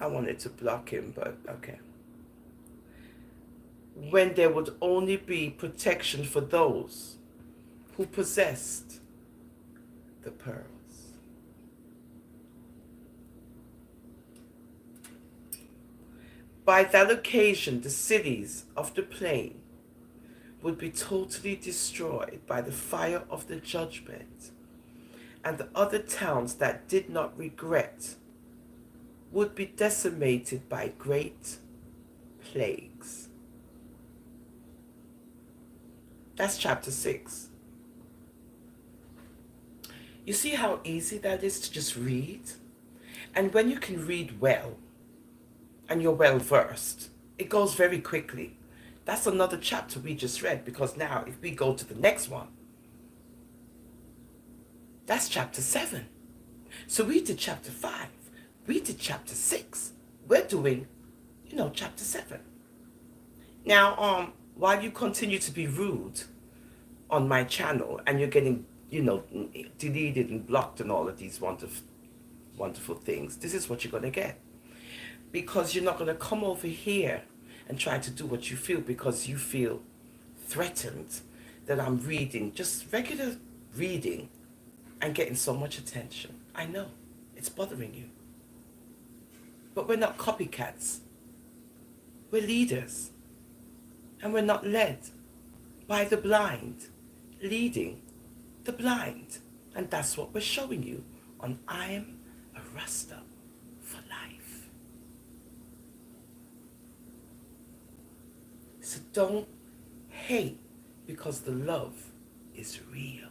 I wanted to block him, but okay. When there would only be protection for those who possessed the pearls. By that occasion, the cities of the plain would be totally destroyed by the fire of the judgment, and the other towns that did not regret would be decimated by great plagues. That's chapter 6. You see how easy that is to just read? And when you can read well, and you're well versed, it goes very quickly. That's another chapter we just read, because now if we go to the next one, that's chapter 7. So we did chapter 5. We did chapter 6. We're doing, chapter 7. Now, while you continue to be rude on my channel and you're getting, deleted and blocked and all of these wonderful things, this is what you're going to get. Because you're not going to come over here and try to do what you feel, because you feel threatened that I'm reading, just regular reading, and getting so much attention. I know, it's bothering you. But we're not copycats. We're leaders. And we're not led by the blind, leading the blind. And that's what we're showing you on I Am a Rasta for Life. So don't hate, because the love is real.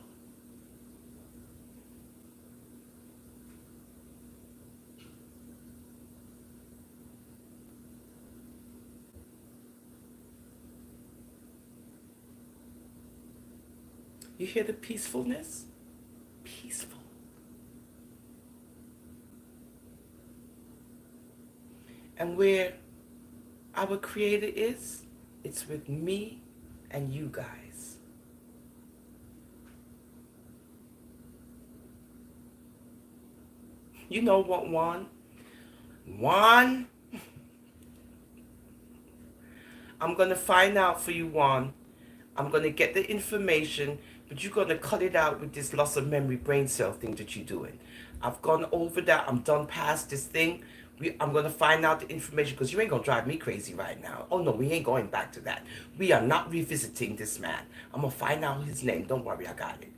You hear the peacefulness? Peaceful. And where our Creator is, it's with me and you guys. You know what, Juan? Juan? I'm going to find out for you, Juan. I'm going to get the information, but you're going to cut it out with this loss of memory brain cell thing that you're doing. I've gone over that. I'm done past this thing. I'm going to find out the information, because you ain't going to drive me crazy right now. Oh, no, we ain't going back to that. We are not revisiting this man. I'm going to find out his name. Don't worry, I got it.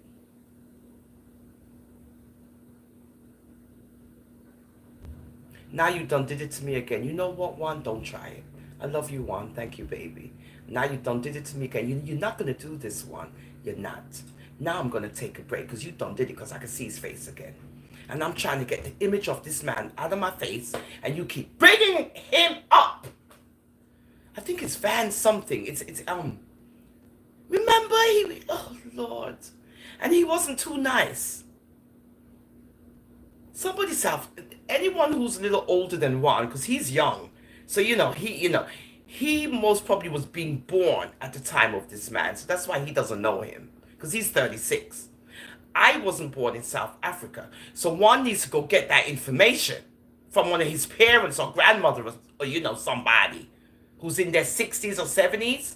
Now you done did it to me again. You know what, Juan? Don't try it. I love you, Juan. Thank you, baby. Now you done did it to me again. You're not going to do this, Juan. You're not. Now I'm going to take a break, because you done did it, because I can see his face again. And I'm trying to get the image of this man out of my face, and you keep bringing him up. I think it's Van something. Remember oh Lord. And he wasn't too nice. Anyone who's a little older than Juan, because he's young. So, he most probably was being born at the time of this man. So that's why he doesn't know him, because he's 36. I wasn't born in South Africa. So one needs to go get that information from one of his parents or grandmother, or somebody who's in their 60s or 70s.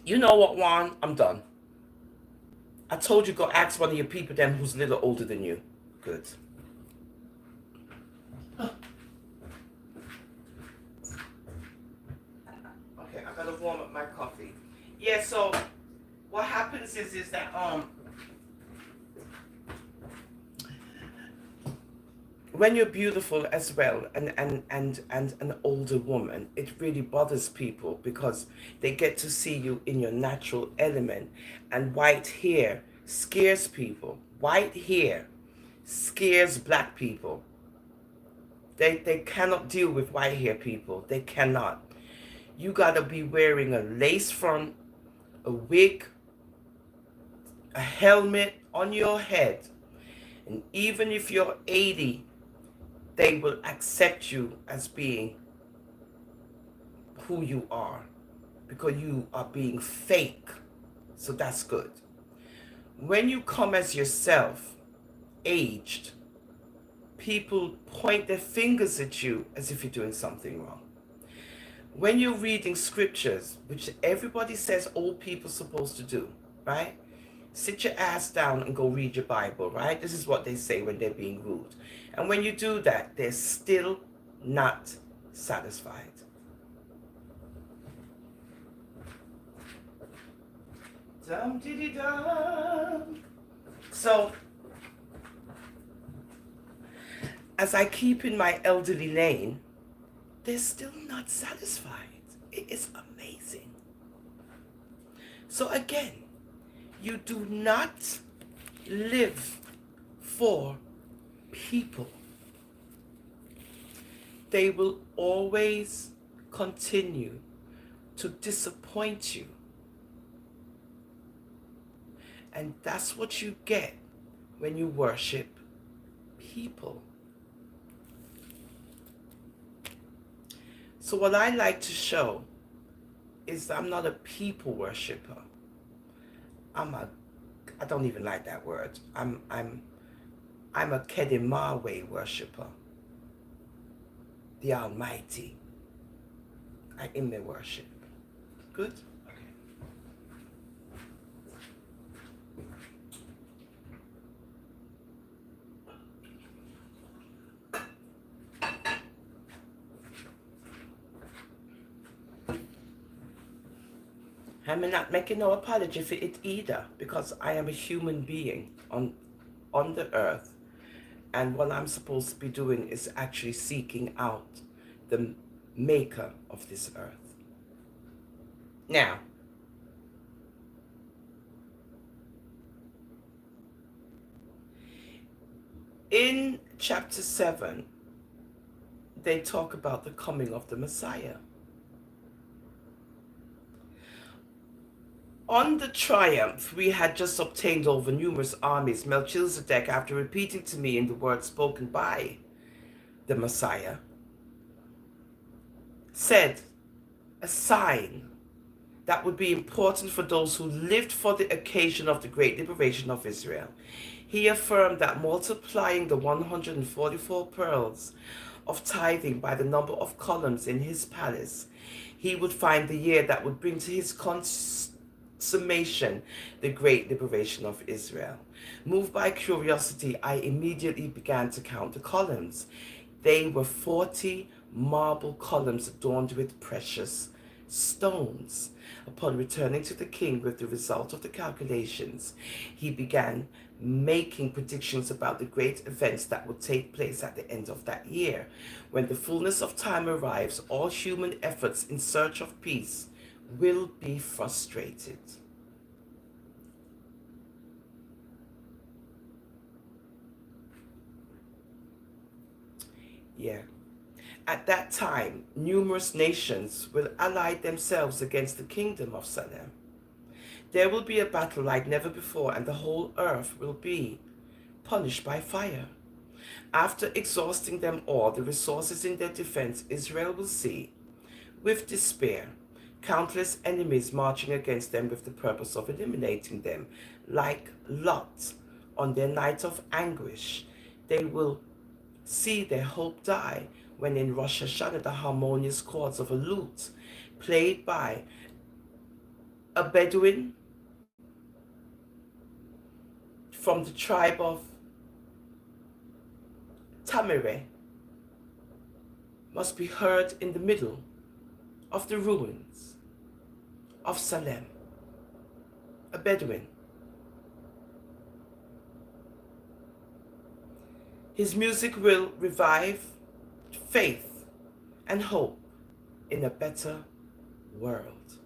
You know what, Juan? I'm done. I told you, go ask one of your people then who's a little older than you. Good. Okay, I gotta warm up my coffee. Yeah, so what happens is that when you're beautiful as well, and an older woman, it really bothers people, because they get to see you in your natural element. And white hair scares people. White hair scares black people. They cannot deal with white hair people. They cannot. You gotta be wearing a lace front, a wig, a helmet on your head. And even if you're 80, they will accept you as being who you are because you are being fake. So that's good. When you come as yourself, aged, people point their fingers at you as if you're doing something wrong. When you're reading scriptures, which everybody says old people are supposed to do, right? Sit your ass down and go read your Bible, right? This is what they say when they're being rude. And when you do that, they're still not satisfied. Dum diddy dum. So, as I keep in my elderly lane, they're still not satisfied. It is amazing. So again, you do not live for people. They will always continue to disappoint you. And that's what you get when you worship people. So what I like to show is that I'm not a people worshiper. I don't even like that word. I'm a Kedemawe worshiper. The Almighty. I am the worship. Good? I'm not making no apology for it either, because I am a human being on the earth, and what I'm supposed to be doing is actually seeking out the maker of this earth. Now, in chapter 7, they talk about the coming of the Messiah. On the triumph we had just obtained over numerous armies, Melchizedek, after repeating to me in the words spoken by the Messiah, said a sign that would be important for those who lived for the occasion of the great liberation of Israel. He affirmed that multiplying the 144 pearls of tithing by the number of columns in his palace, he would find the year that would bring to his consummation the great liberation of Israel. Moved by curiosity, I immediately began to count the columns. They were 40 marble columns adorned with precious stones. Upon returning to the king with the result of the calculations, he began making predictions about the great events that would take place at the end of that year. When the fullness of time arrives, all human efforts in search of peace will be frustrated. Yeah. At that time, numerous nations will ally themselves against the kingdom of Salem. There will be a battle like never before, and the whole earth will be punished by fire. After exhausting them all, the resources in their defense, Israel will see, with despair, countless enemies marching against them with the purpose of eliminating them. Like Lot on their night of anguish, they will see their hope die when in Rosh Hashanah the harmonious chords of a lute played by a Bedouin from the tribe of Tamere must be heard in the middle of the ruins of Salem. A Bedouin. His music will revive faith and hope in a better world,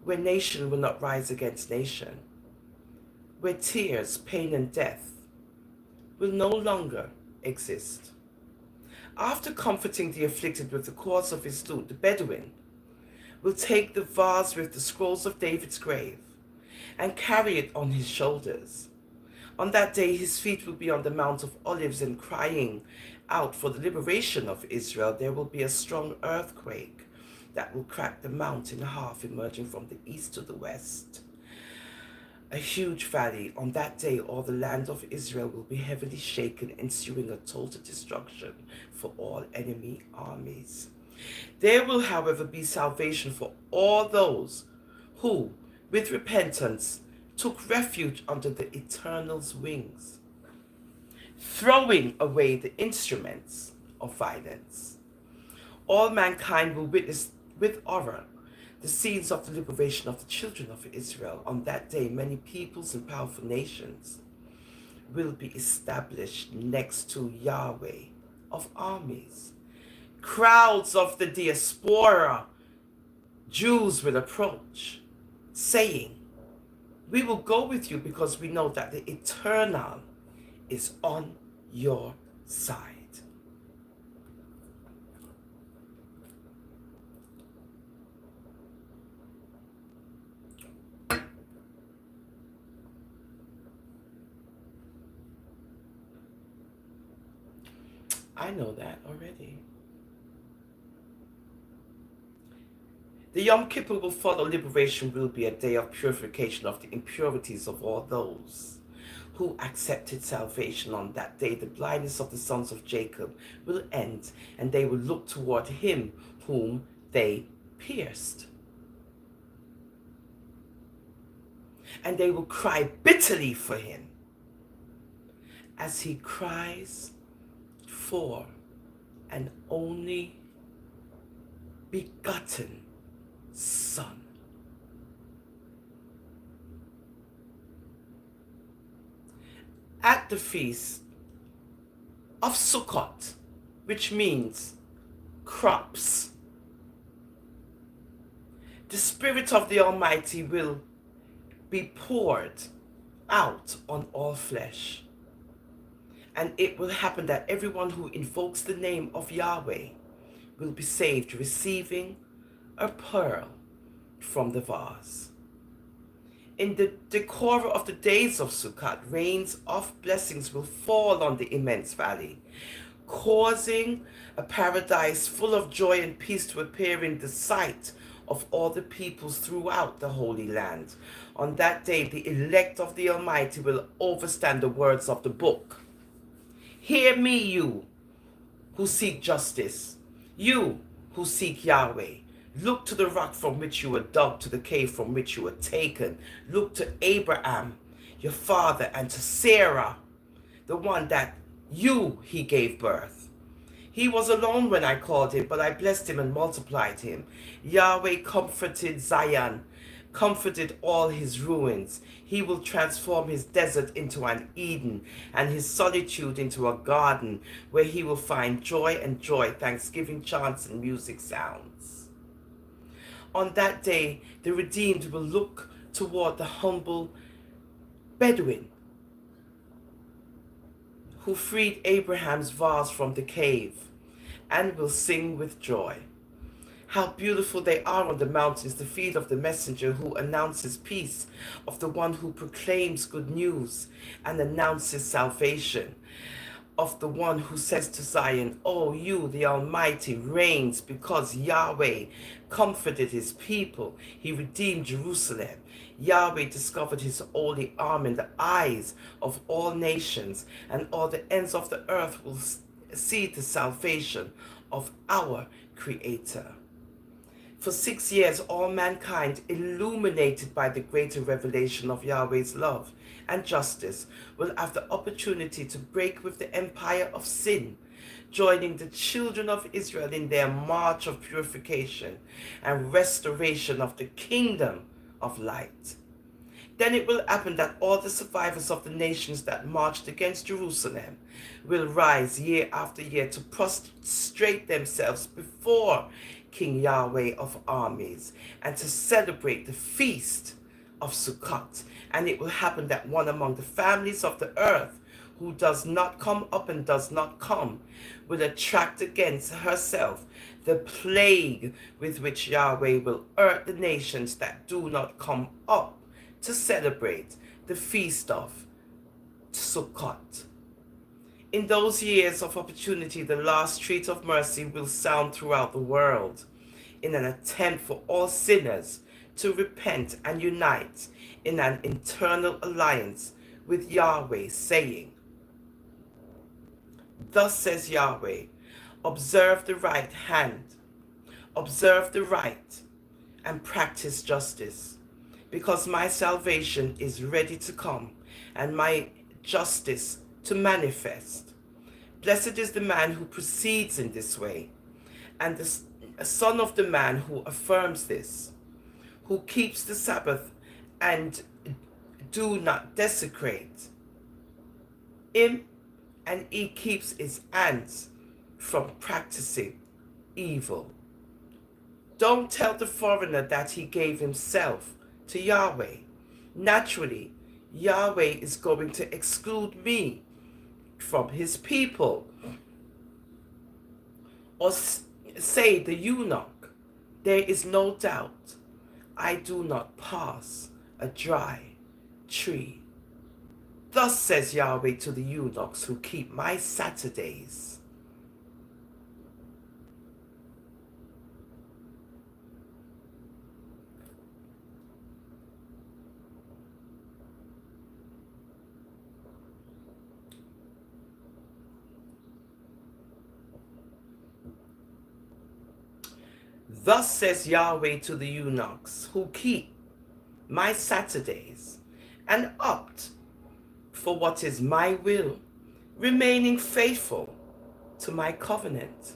where nation will not rise against nation, where tears, pain, and death will no longer exist. After comforting the afflicted with the cords of his lute, the Bedouin will take the vase with the scrolls of David's grave and carry it on his shoulders. On that day, his feet will be on the Mount of Olives, and crying out for the liberation of Israel, there will be a strong earthquake that will crack the mount in half, emerging from the east to the west. A huge valley. On that day, all the land of Israel will be heavily shaken, ensuing a total destruction for all enemy armies. There will, however, be salvation for all those who, with repentance, took refuge under the Eternal's wings, throwing away the instruments of violence. All mankind will witness with horror the scenes of the liberation of the children of Israel. On that day, many peoples and powerful nations will be established next to Yahweh of armies. Crowds of the diaspora Jews will approach, saying, "We will go with you because we know that the Eternal is on your side." I know that already. The Yom Kippur will follow liberation, will be a day of purification of the impurities of all those who accepted salvation. On that day, the blindness of the sons of Jacob will end, and they will look toward him whom they pierced. And they will cry bitterly for him, as he cries for an only begotten Son. At the feast of Sukkot, which means crops, the Spirit of the Almighty will be poured out on all flesh. And it will happen that everyone who invokes the name of Yahweh will be saved, receiving a pearl from the vase. In the decor of the days of Sukkot, rains of blessings will fall on the immense valley, causing a paradise full of joy and peace to appear in the sight of all the peoples throughout the Holy Land. On that day, the elect of the Almighty will overstand the words of the book. Hear me, you who seek justice, you who seek Yahweh. Look to the rock from which you were dug, to the cave from which you were taken. Look to Abraham, your father, and to Sarah, the one that he gave birth. He was alone when I called him, but I blessed him and multiplied him. Yahweh comforted Zion, comforted all his ruins. He will transform his desert into an Eden, and his solitude into a garden, where he will find joy and joy, thanksgiving chants and music sounds. On that day, the redeemed will look toward the humble Bedouin who freed Abraham's vase from the cave, and will sing with joy. How beautiful they are on the mountains, the feet of the messenger who announces peace, of the one who proclaims good news and announces salvation, of the one who says to Zion, "Oh, you, the Almighty, reigns, because Yahweh comforted his people. He redeemed Jerusalem. Yahweh discovered his holy arm in the eyes of all nations, and all the ends of the earth will see the salvation of our Creator." For 6 years, all mankind, illuminated by the greater revelation of Yahweh's love and justice, will have the opportunity to break with the empire of sin, joining the children of Israel in their march of purification and restoration of the kingdom of light. Then it will happen that all the survivors of the nations that marched against Jerusalem will rise year after year to prostrate themselves before King Yahweh of armies, and to celebrate the feast of Sukkot. And it will happen that one among the families of the earth who does not come up and does not come will attract against herself the plague with which Yahweh will hurt the nations that do not come up to celebrate the feast of Sukkot. In those years of opportunity, the last treat of mercy will sound throughout the world in an attempt for all sinners to repent and unite in an internal alliance with Yahweh, saying, "Thus says Yahweh, observe the right hand, observe the right, and practice justice, because my salvation is ready to come, and my justice to manifest. Blessed is the man who proceeds in this way, and the son of the man who affirms this, who keeps the Sabbath and do not desecrate him, and he keeps his hands from practicing evil." Don't tell the foreigner that he gave himself to Yahweh. Naturally, Yahweh is going to exclude me from his people. Or say the eunuch, "There is no doubt, I do not pass a dry tree. Thus says Yahweh to the eunuchs who keep my Saturdays." Thus says Yahweh to the eunuchs who keep my Saturdays and opt for what is my will, remaining faithful to my covenant.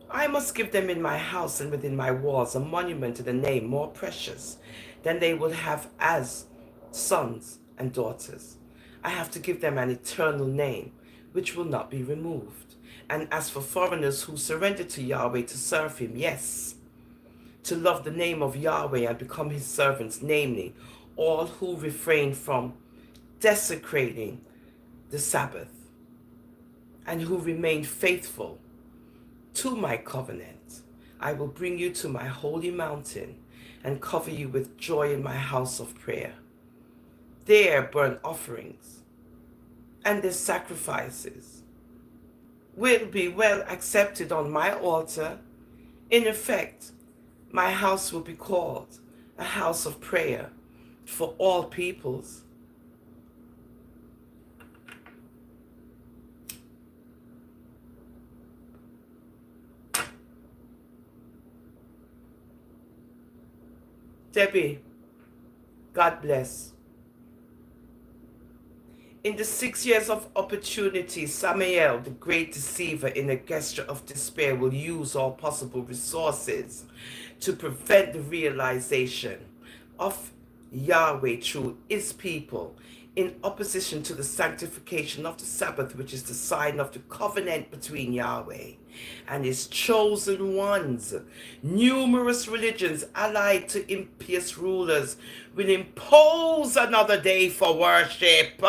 I must give them in my house and within my walls a monument to the name more precious than they will have as sons and daughters. I have to give them an eternal name which will not be removed. And as for foreigners who surrender to Yahweh to serve him, yes, to love the name of Yahweh and become his servants, namely, all who refrain from desecrating the Sabbath and who remain faithful to my covenant, I will bring you to my holy mountain and cover you with joy in my house of prayer. Their burnt offerings and their sacrifices will be well accepted on my altar. In effect, my house will be called a house of prayer for all peoples. Debbie, God bless. In the 6 years of opportunity, Samael, the great deceiver, in a gesture of despair, will use all possible resources to prevent the realization of Yahweh through his people, in opposition to the sanctification of the Sabbath, which is the sign of the covenant between Yahweh and his chosen ones. Numerous religions allied to impious rulers will impose another day for worship.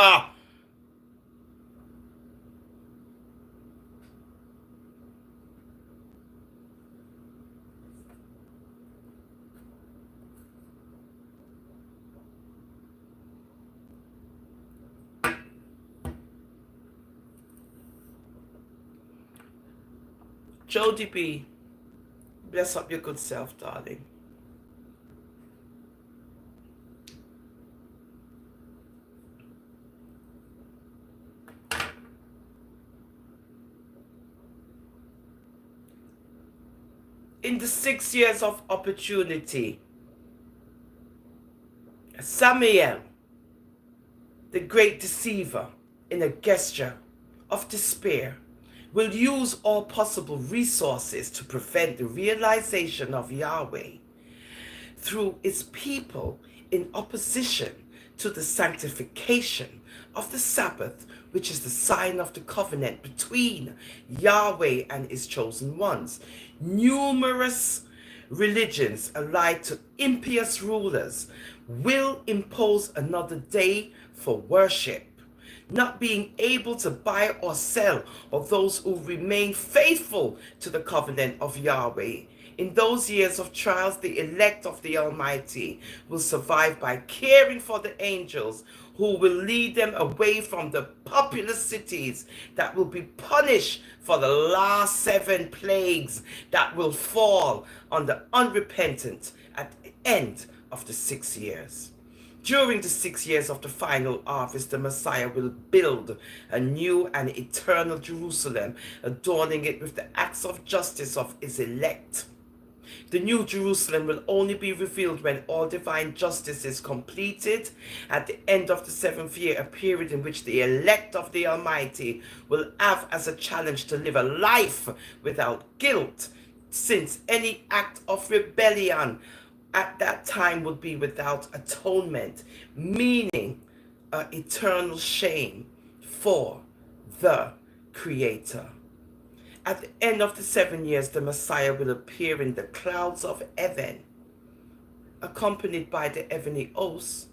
Jody B, bless up your good self, darling. In the 6 years of opportunity, Samael, the great deceiver, in a gesture of despair, will use all possible resources to prevent the realization of Yahweh through its people, in opposition to the sanctification of the Sabbath, which is the sign of the covenant between Yahweh and his chosen ones. Numerous religions allied to impious rulers will impose another day for worship, not being able to buy or sell, of those who remain faithful to the covenant of Yahweh. In those years of trials, the elect of the Almighty will survive by caring for the angels who will lead them away from the populous cities that will be punished for the last 7 plagues that will fall on the unrepentant at the end of the 6 years. During the 6 years of the final harvest, the Messiah will build a new and eternal Jerusalem, adorning it with the acts of justice of his elect. The new Jerusalem will only be revealed when all divine justice is completed at the end of the 7th year, a period in which the elect of the Almighty will have as a challenge to live a life without guilt, since any act of rebellion at that time would be without atonement, meaning eternal shame for the Creator. At the end of the 7 years, the Messiah will appear in the clouds of heaven, accompanied by the heavenly hosts.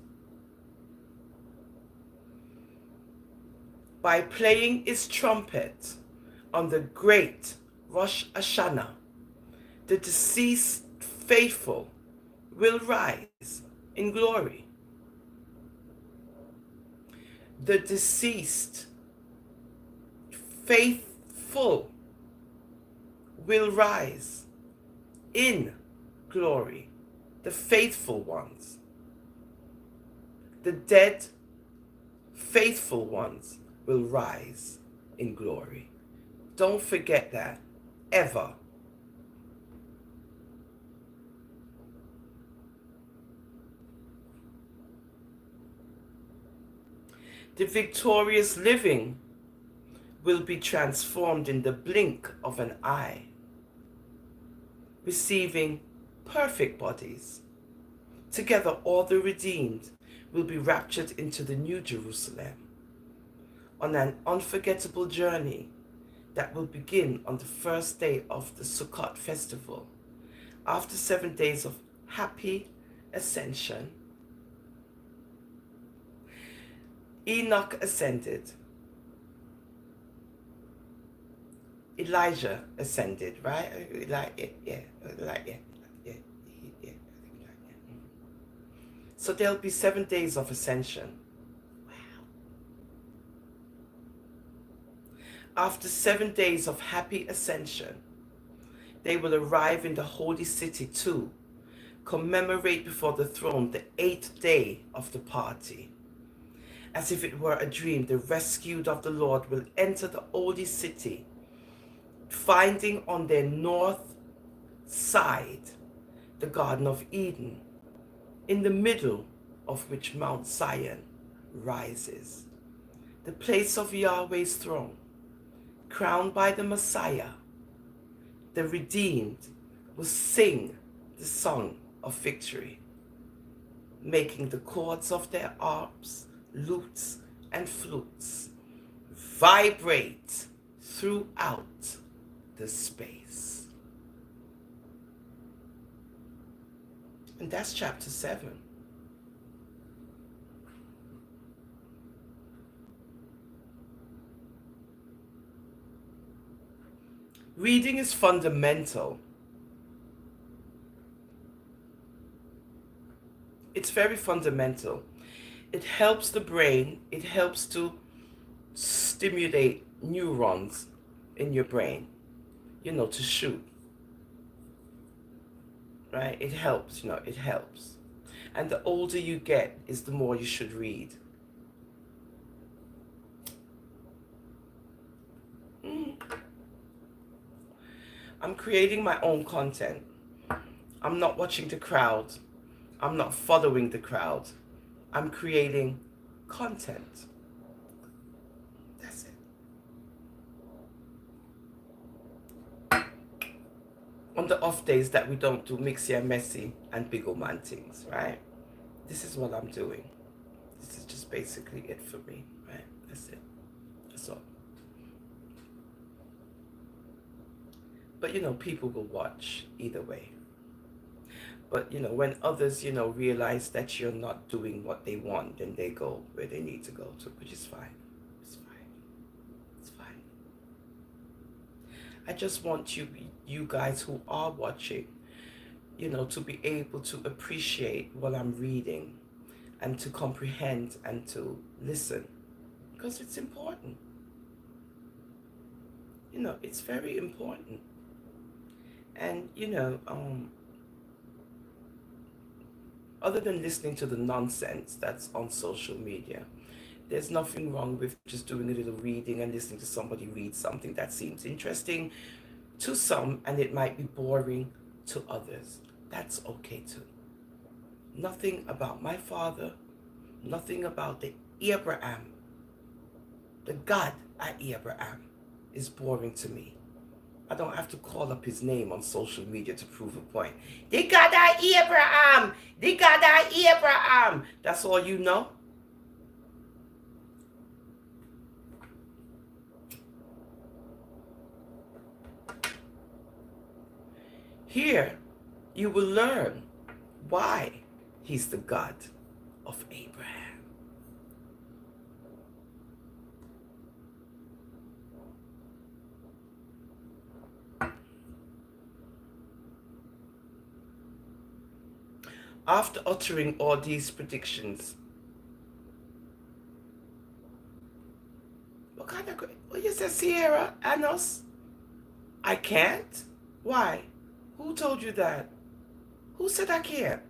By playing his trumpet on the great Rosh Hashanah, the deceased faithful will rise in glory. The deceased faithful will rise in glory. The faithful ones. The dead faithful ones will rise in glory. Don't forget that, ever. The victorious living will be transformed in the blink of an eye, receiving perfect bodies. Together, all the redeemed will be raptured into the New Jerusalem on an unforgettable journey that will begin on the first day of the Sukkot festival. After 7 days of happy ascension, Enoch ascended. Elijah ascended, right? Yeah. So there'll be 7 days of ascension. Wow. After 7 days of happy ascension, they will arrive in the holy city to commemorate before the throne the 8th day of the party. As if it were a dream, the rescued of the Lord will enter the holy city, finding on their north side the Garden of Eden, in the middle of which Mount Zion rises, the place of Yahweh's throne. Crowned by the Messiah, the redeemed will sing the song of victory, making the chords of their harps, lutes, and flutes vibrate throughout the space. And that's chapter 7. Reading is fundamental. It's very fundamental. It helps the brain. It helps to stimulate neurons in your brain, to shoot. Right? It helps, it helps. And the older you get is the more you should read. I'm creating my own content. I'm not watching the crowd. I'm not following the crowd. I'm creating content. That's it. On the off days that we don't do mixy and messy and big old man things, right? This is what I'm doing. This is just basically it for me, right? That's it. That's all. But people will watch either way. But, when others, realize that you're not doing what they want, then they go where they need to go to, which is fine. It's fine. It's fine. I just want you guys who are watching, to be able to appreciate what I'm reading and to comprehend and to listen, because it's important. It's very important. And, other than listening to the nonsense that's on social media, there's nothing wrong with just doing a little reading and listening to somebody read something that seems interesting to some, and it might be boring to others. That's okay too. Nothing about my father, nothing about the Abraham, the God at Abraham, is boring to me. I don't have to call up his name on social media to prove a point. The God at Abraham, the God at Abraham. That's all you know? Here, you will learn why he's the God of Abraham. After uttering all these predictions, what you say, Sierra, Anos? I can't? Why? Who told you that? Who said I can't?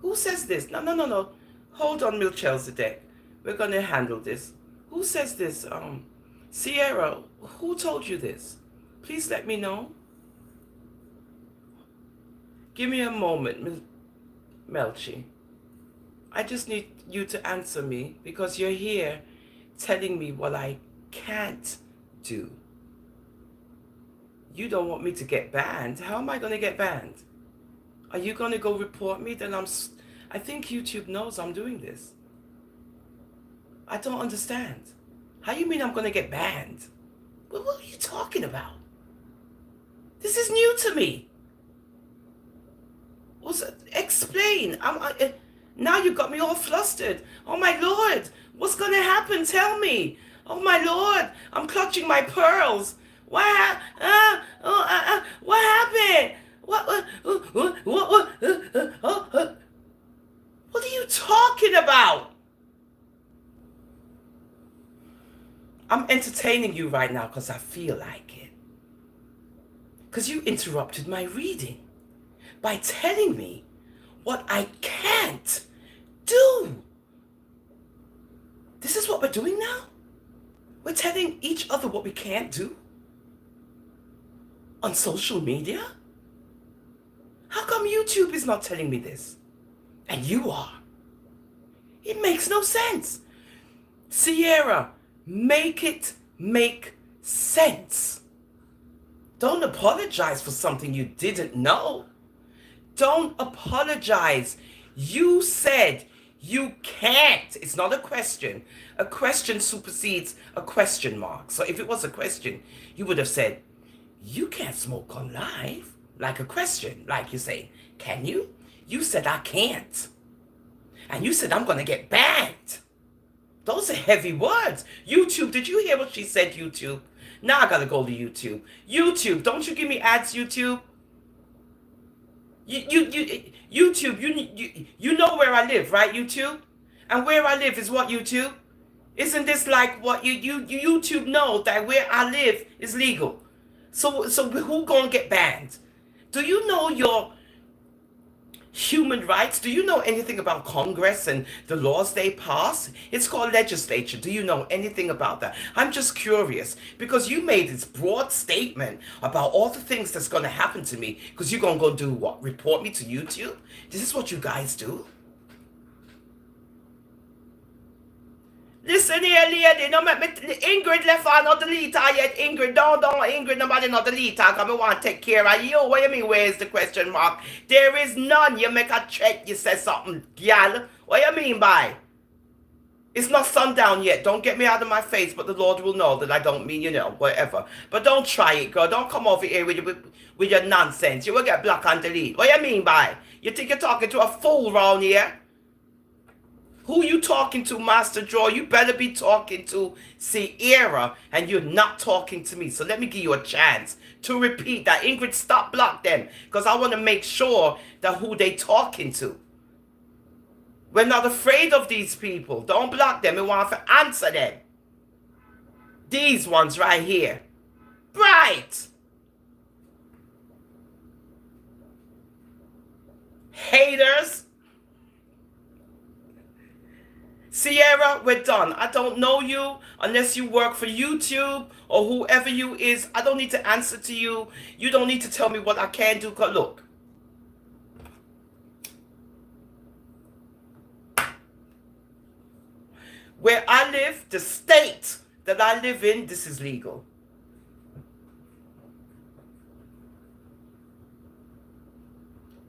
Who says this? No. Hold on, Melchizedek. We're going to handle this. Who says this? Sierra, who told you this? Please let me know. Give me a moment, Melchi. I just need you to answer me, because you're here telling me what I can't do. You don't want me to get banned. How am I going to get banned? Are you going to go report me? Then I think YouTube knows I'm doing this. I don't understand. How you mean I'm going to get banned? What are you talking about? This is new to me. Explain. Now you got me all flustered. Oh my Lord, what's going to happen? Tell me. Oh my Lord, I'm clutching my pearls. What happened? What are you talking about? I'm entertaining you right now because I feel like it. Because you interrupted my reading by telling me what I can't do. This is what we're doing now? We're telling each other what we can't do? On social media? How come YouTube is not telling me this? And you are? It makes no sense. Sierra, make it make sense. Don't apologize for something you didn't know. Don't apologize. You said you can't. It's not a question. A question supersedes a question mark. So if it was a question, you would have said, you can't smoke on live. Like a question. Like you say, can you? You said I can't. And you said I'm going to get banned. Those are heavy words. YouTube, did you hear what she said, YouTube? Now I got to go to YouTube. YouTube, don't you give me ads, YouTube? YouTube, you know where I live, right, YouTube? And where I live is what, YouTube? Isn't this like what YouTube know that where I live is legal? So who gonna get banned? Do you know your human rights? Do you know anything about Congress and the laws they pass? It's called legislature. Do you know anything about that? I'm just curious because you made this broad statement about all the things that's going to happen to me because you're going to go do what? Report me to YouTube? This is what you guys do? Listen here, lady. No, Ingrid left her not delete her yet. Ingrid, don't, Ingrid, nobody not delete her because I want to take care of you. What you mean, where's the question mark? There is none. You make a check, you say something, gal. What you mean by? It's not sundown yet. Don't get me out of my face, but the Lord will know that I don't mean, whatever. But don't try it, girl. Don't come over here with your nonsense. You will get blocked and delete. What you mean by? You think you're talking to a fool around here? Who you talking to, Master Draw? You better be talking to Sierra, and you're not talking to me. So let me give you a chance to repeat that. Ingrid, stop, block them, because I want to make sure that who they talking to. We're not afraid of these people. Don't block them. We want to answer them. These ones right here. Right. Haters. Sierra, we're done. I don't know you unless you work for YouTube or whoever you is. I don't need to answer to you. You don't need to tell me what I can do. Cause look. Where I live, the state that I live in, this is legal.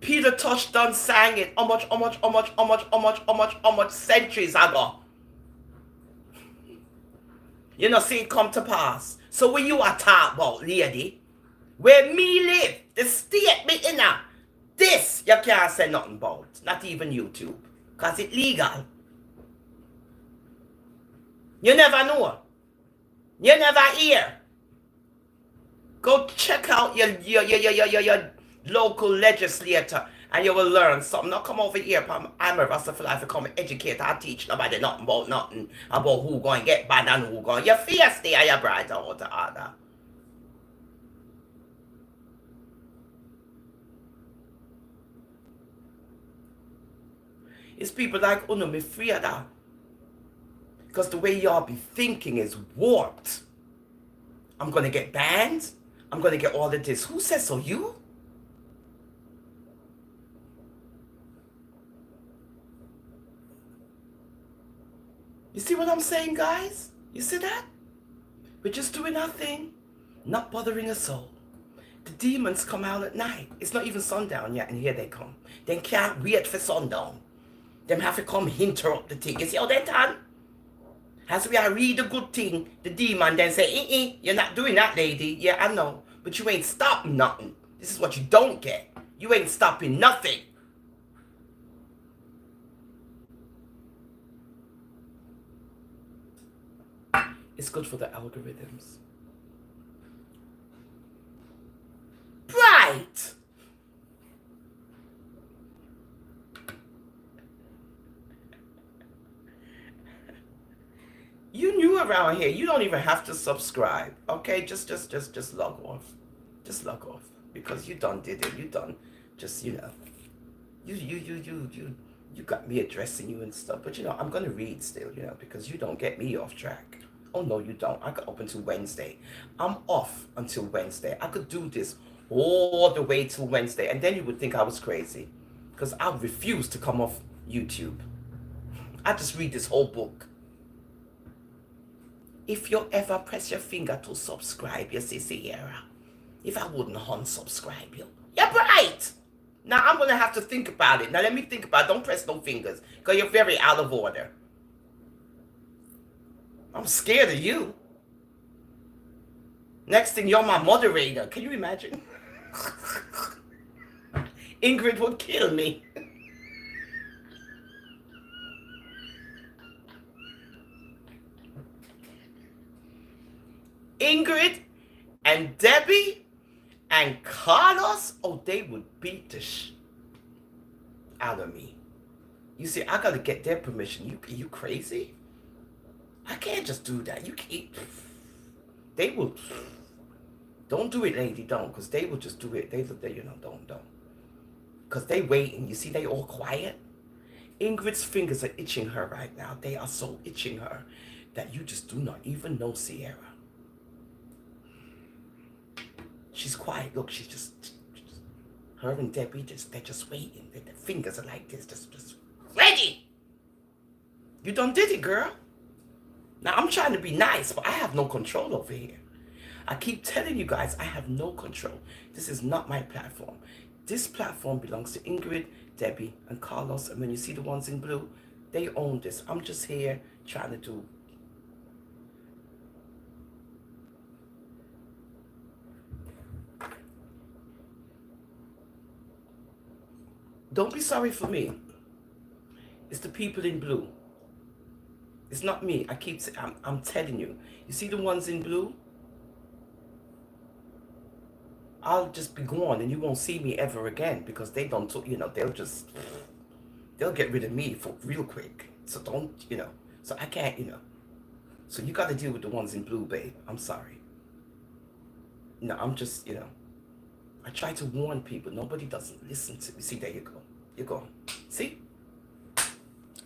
Peter Tosh done sang it how much centuries ago. You know, see it come to pass. So where you are talking about, lady? Where me live, the state me in a, this you can't say nothing about. Not even YouTube. Because it's legal. You never know. You never hear. Go check out your local legislator and you will learn something. Not come over here. I'm a Rasta for life. I come educate. I teach nobody nothing about who going to get bad and who going. Your face there, your bright out the other. It's people like Uno me free of that. Because the way y'all be thinking is warped. I'm going to get banned. I'm going to get all of this. Who says so? You? You see what I'm saying, guys? You see that? We're just doing our thing, not bothering a soul. The demons come out at night. It's not even sundown yet, and here they come. They can't wait for sundown. Them have to come interrupt the thing. You see how they done? As we are read the good thing, the demon then say, you're not doing that, lady. Yeah, I know. But you ain't stopping nothing. This is what you don't get. You ain't stopping nothing. It's good for the algorithms. Right. You new around here. You don't even have to subscribe. Okay, just log off. Just log off. Because you done did it. You done just, you know. You got me addressing you and stuff. But you know, I'm gonna read still, you know, because you don't get me off track. Oh no, you don't. I got up until Wednesday. I'm off until Wednesday. I could do this all the way till Wednesday, and then you would think I was crazy. Because I refuse to come off YouTube. I just read this whole book. If you ever press your finger to subscribe, you see, Sierra. If I wouldn't unsubscribe you. You're bright. Now I'm gonna have to think about it. Now let me think about it. Don't press no fingers. Because you're very out of order. I'm scared of you. Next thing, you're my moderator. Can you imagine? Ingrid would kill me. Ingrid and Debbie and Carlos, oh, they would beat the out of me. You see, I gotta get their permission. You crazy? I can't just do that. You can't. They will. Don't do it, lady. Don't, because they will just do it. They look there, you know. Don't. Because they waiting. You see, they all quiet. Ingrid's fingers are itching her right now. They are so itching her that you just do not even know Sierra. She's quiet. Look, she's just her and Debbie, they're just waiting. Their fingers are like this, just ready. You done did it, girl. Now, I'm trying to be nice, but I have no control over here. I keep telling you guys, I have no control. This is not my platform. This platform belongs to Ingrid, Debbie, and Carlos. And when you see the ones in blue, they own this. I'm just here trying to do. Don't be sorry for me. It's the people in blue. It's not me. I'm telling you. You see the ones in blue? I'll just be gone and you won't see me ever again because they don't, they'll get rid of me for real quick. So don't, so I can't, So you got to deal with the ones in blue, babe. I'm sorry. No, I'm just, I try to warn people. Nobody doesn't listen to me. See, there you go. You go. See?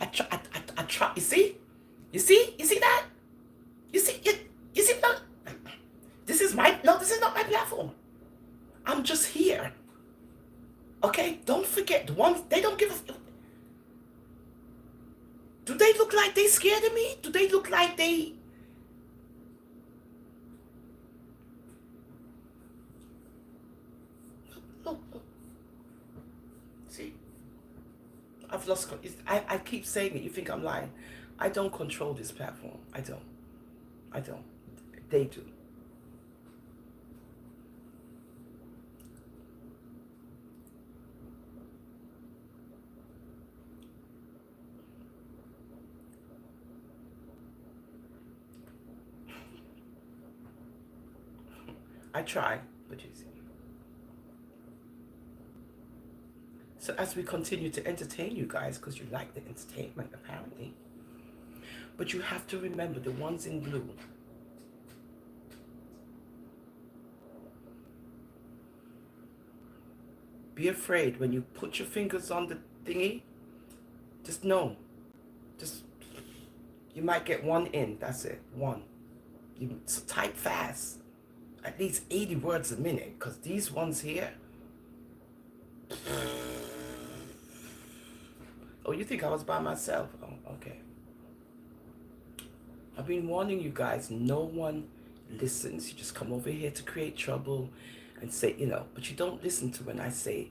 I try. You see? You see? You see that? You see? You see? No, this is not my platform. I'm just here. Okay? Don't forget, the ones, they don't give a... Do they look like they scared of me? Do they look like they... Look. See? I've lost... I keep saying it. You think I'm lying. I don't control this platform. I don't. They do. I try, but you see. So as we continue to entertain you guys, because you like the entertainment apparently, but you have to remember the ones in blue. Be afraid when you put your fingers on the thingy. Just know. You might get one in. That's it. One. You type fast. At least 80 words a minute. Because these ones here. Oh, you think I was by myself? Oh, okay. I've been warning you guys. No one listens. You just come over here to create trouble and say, but you don't listen to when I say,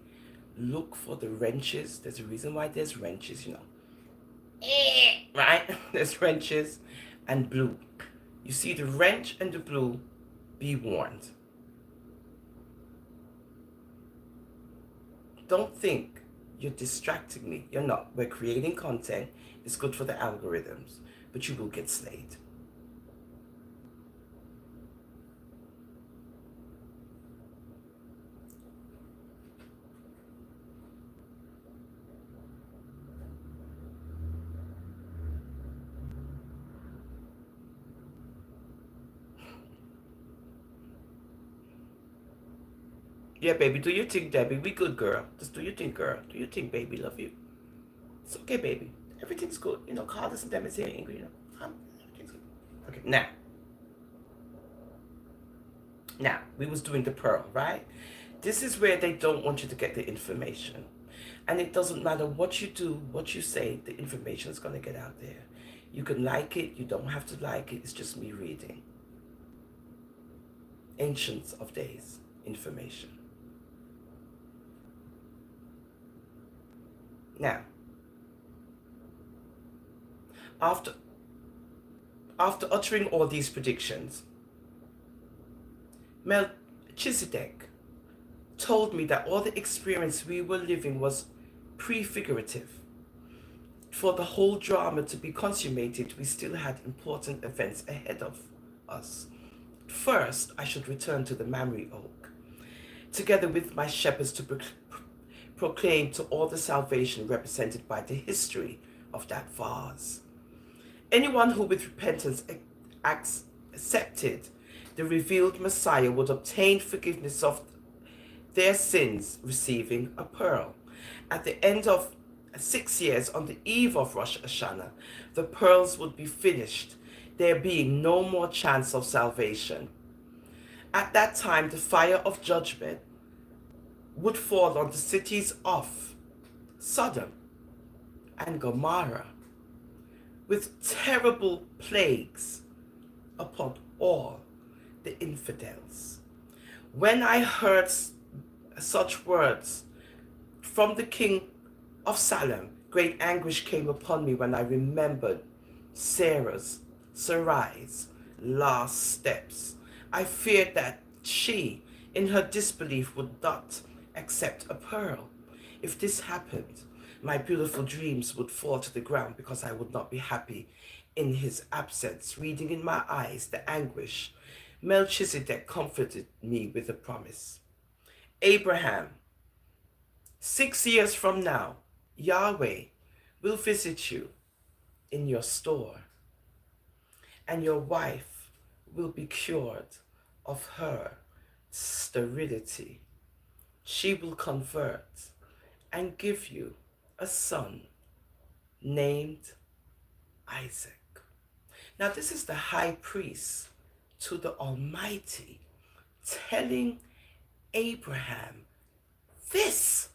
look for the wrenches. There's a reason why there's wrenches, Right? There's wrenches and blue. You see the wrench and the blue, be warned. Don't think you're distracting me. You're not. We're creating content. It's good for the algorithms, but you will get slayed. Yeah, baby, do your thing, Debbie. We good, girl. Just do your thing, girl. Do your thing, baby. Love you. It's okay, baby. Everything's good. Carlos and them is here in England, everything's good. Okay, now, we was doing the pearl, right? This is where they don't want you to get the information. And it doesn't matter what you do, what you say, the information is going to get out there. You can like it, you don't have to like it. It's just me reading. Ancients of days, information. Now, after uttering all these predictions, Melchizedek told me that all the experience we were living was prefigurative. For the whole drama to be consummated, we still had important events ahead of us. First, I should return to the Mamre Oak, together with my shepherds to proclaim to all the salvation represented by the history of that vase. Anyone who with repentance accepted the revealed Messiah would obtain forgiveness of their sins, receiving a pearl. At the end of 6 years, on the eve of Rosh Hashanah, the pearls would be finished, there being no more chance of salvation. At that time, the fire of judgment would fall on the cities of Sodom and Gomorrah, with terrible plagues upon all the infidels. When I heard such words from the king of Salem, great anguish came upon me when I remembered Sarai's last steps. I feared that she, in her disbelief, would not accept a pearl. If this happened, my beautiful dreams would fall to the ground because I would not be happy in his absence. Reading in my eyes the anguish, Melchizedek comforted me with a promise. Abraham, 6 years from now, Yahweh will visit you in your store, and your wife will be cured of her sterility. She will convert and give you a son named Isaac. Now, this is the high priest to the Almighty telling Abraham this.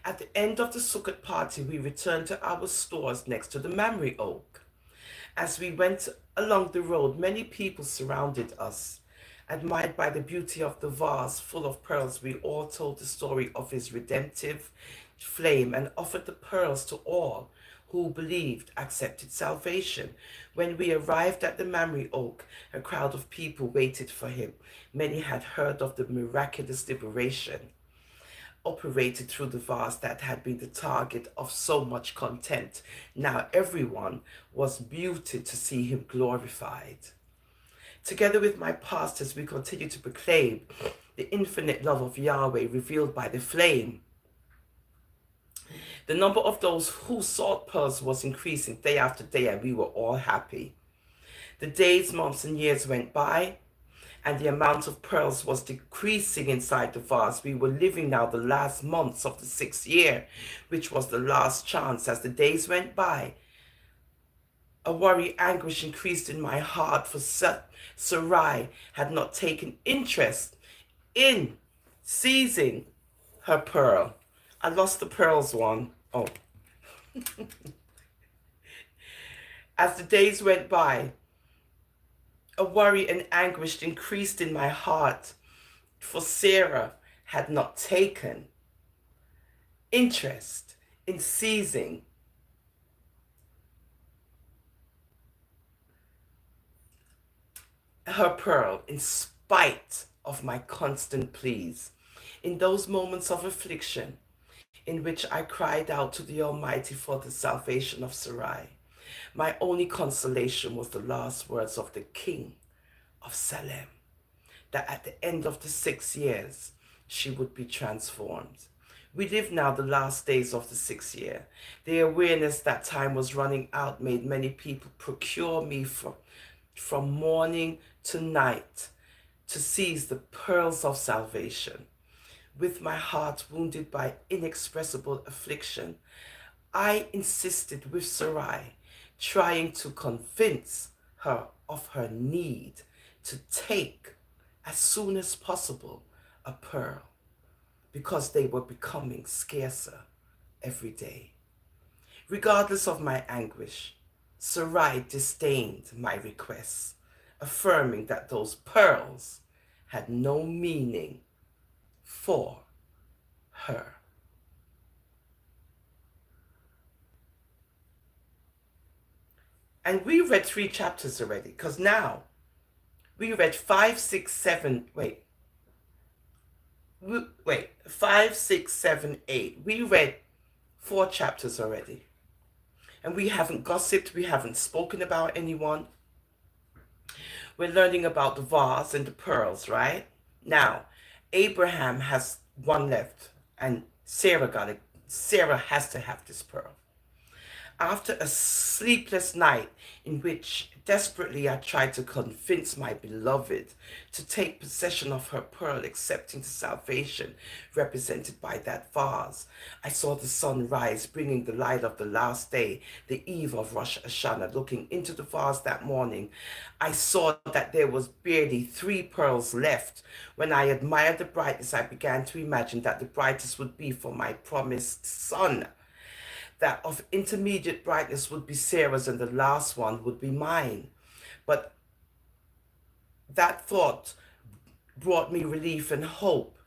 At the end of the Sukkot party, we returned to our stores next to the Mamre Oak. As we went along the road, many people surrounded us. Admired by the beauty of the vase full of pearls, we all told the story of his redemptive flame and offered the pearls to all who believed, accepted salvation. When we arrived at the Mamre Oak, a crowd of people waited for him. Many had heard of the miraculous liberation operated through the vase that had been the target of so much contempt. Now everyone was muted to see him glorified. Together with my pastors, we continue to proclaim the infinite love of Yahweh revealed by the flame. The number of those who sought pearls was increasing day after day, and we were all happy. The days, months, and years went by, and the amount of pearls was decreasing inside the vase. We were living now the last months of the 6th year, which was the last chance. As the days went by, a worry, anguish increased in my heart, for Sarai had not taken interest in seizing her pearl. I lost the pearls one. Oh. As the days went by, a worry and anguish increased in my heart, for Sarah had not taken interest in seizing her pearl in spite of my constant pleas. In those moments of affliction in which I cried out to the Almighty for the salvation of Sarai, my only consolation was the last words of the King of Salem, that at the end of the 6 years, she would be transformed. We live now the last days of the 6th year. The awareness that time was running out made many people procure me from morning to night to seize the pearls of salvation. With my heart wounded by inexpressible affliction, I insisted with Sarai, trying to convince her of her need to take as soon as possible a pearl, because they were becoming scarcer every day. Regardless of my anguish, Sarai disdained my requests, affirming that those pearls had no meaning for her. And we read 3 chapters already, because now we read 5, 6, 7, 5, 6, 7, 8. We read 4 chapters already. And we haven't gossiped, we haven't spoken about anyone. We're learning about the vase and the pearls, right? Now, Abraham has one left, and Sarah has to have this pearl. After a sleepless night in which desperately I tried to convince my beloved to take possession of her pearl, accepting the salvation represented by that vase, I saw the sun rise, bringing the light of the last day, the eve of Rosh Hashanah. Looking into the vase that morning, I saw that there was barely 3 pearls left. When I admired the brightness, I began to imagine that the brightest would be for my promised son. That of intermediate brightness would be Sarah's, and the last one would be mine. But that thought brought me relief and hope.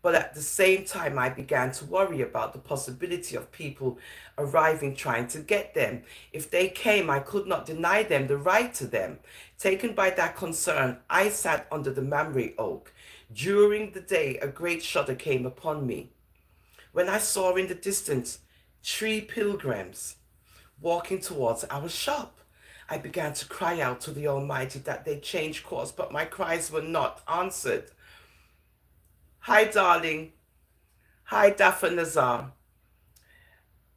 But at the same time, I began to worry about the possibility of people arriving trying to get them. If they came, I could not deny them the right to them. Taken by that concern, I sat under the Mamre Oak, During the day, a great shudder came upon me when I saw in the distance 3 pilgrims walking towards our shop. I began to cry out to the Almighty that they change course, but my cries were not answered. Hi, darling. Hi, Dafanazar.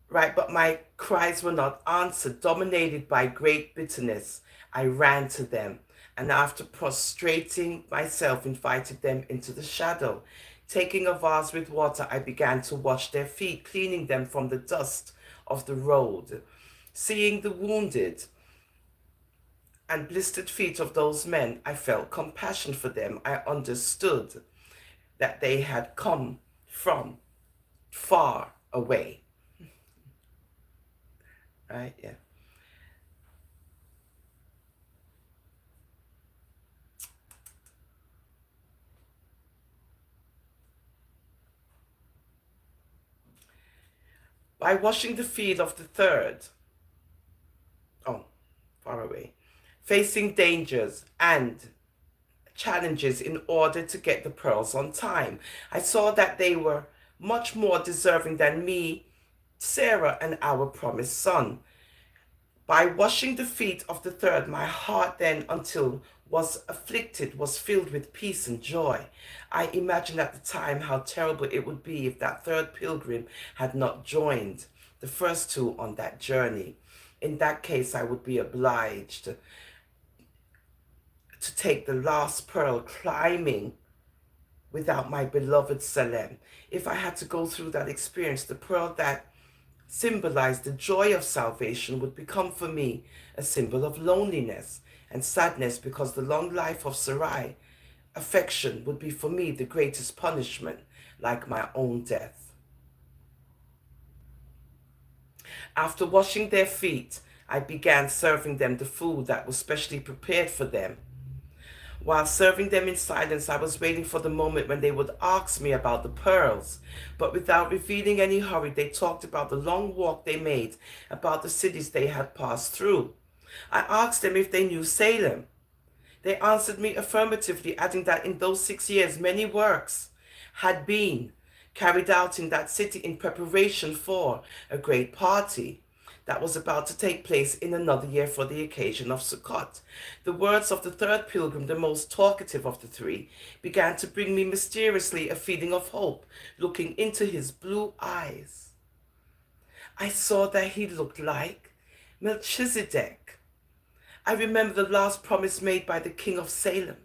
Right, but my cries were not answered. Dominated by great bitterness, I ran to them, and after prostrating myself, invited them into the shadow. Taking a vase with water, I began to wash their feet, cleaning them from the dust of the road. Seeing the wounded and blistered feet of those men, I felt compassion for them. I understood that they had come from far away. Right? Yeah. By washing the feet of the third, oh, far away, facing dangers and challenges in order to get the pearls on time, I saw that they were much more deserving than me, Sarah, and our promised son. By washing the feet of the third, my heart then, until was afflicted, was filled with peace and joy. I imagined at the time how terrible it would be if that third pilgrim had not joined the first two on that journey. In that case, I would be obliged to take the last pearl climbing without my beloved Salem. If I had to go through that experience, the pearl that symbolized the joy of salvation would become for me a symbol of loneliness and sadness, because the long life of Sarai affection would be for me the greatest punishment, like my own death. After washing their feet, I began serving them the food that was specially prepared for them. While serving them in silence, I was waiting for the moment when they would ask me about the pearls. But without revealing any hurry, they talked about the long walk they made, about the cities they had passed through. I asked them if they knew Salem. They answered me affirmatively, adding that in those 6 years, many works had been carried out in that city in preparation for a great party that was about to take place in another year for the occasion of Sukkot. The words of the third pilgrim, the most talkative of the three, began to bring me mysteriously a feeling of hope. Looking into his blue eyes, I saw that he looked like Melchizedek. I remember the last promise made by the king of Salem,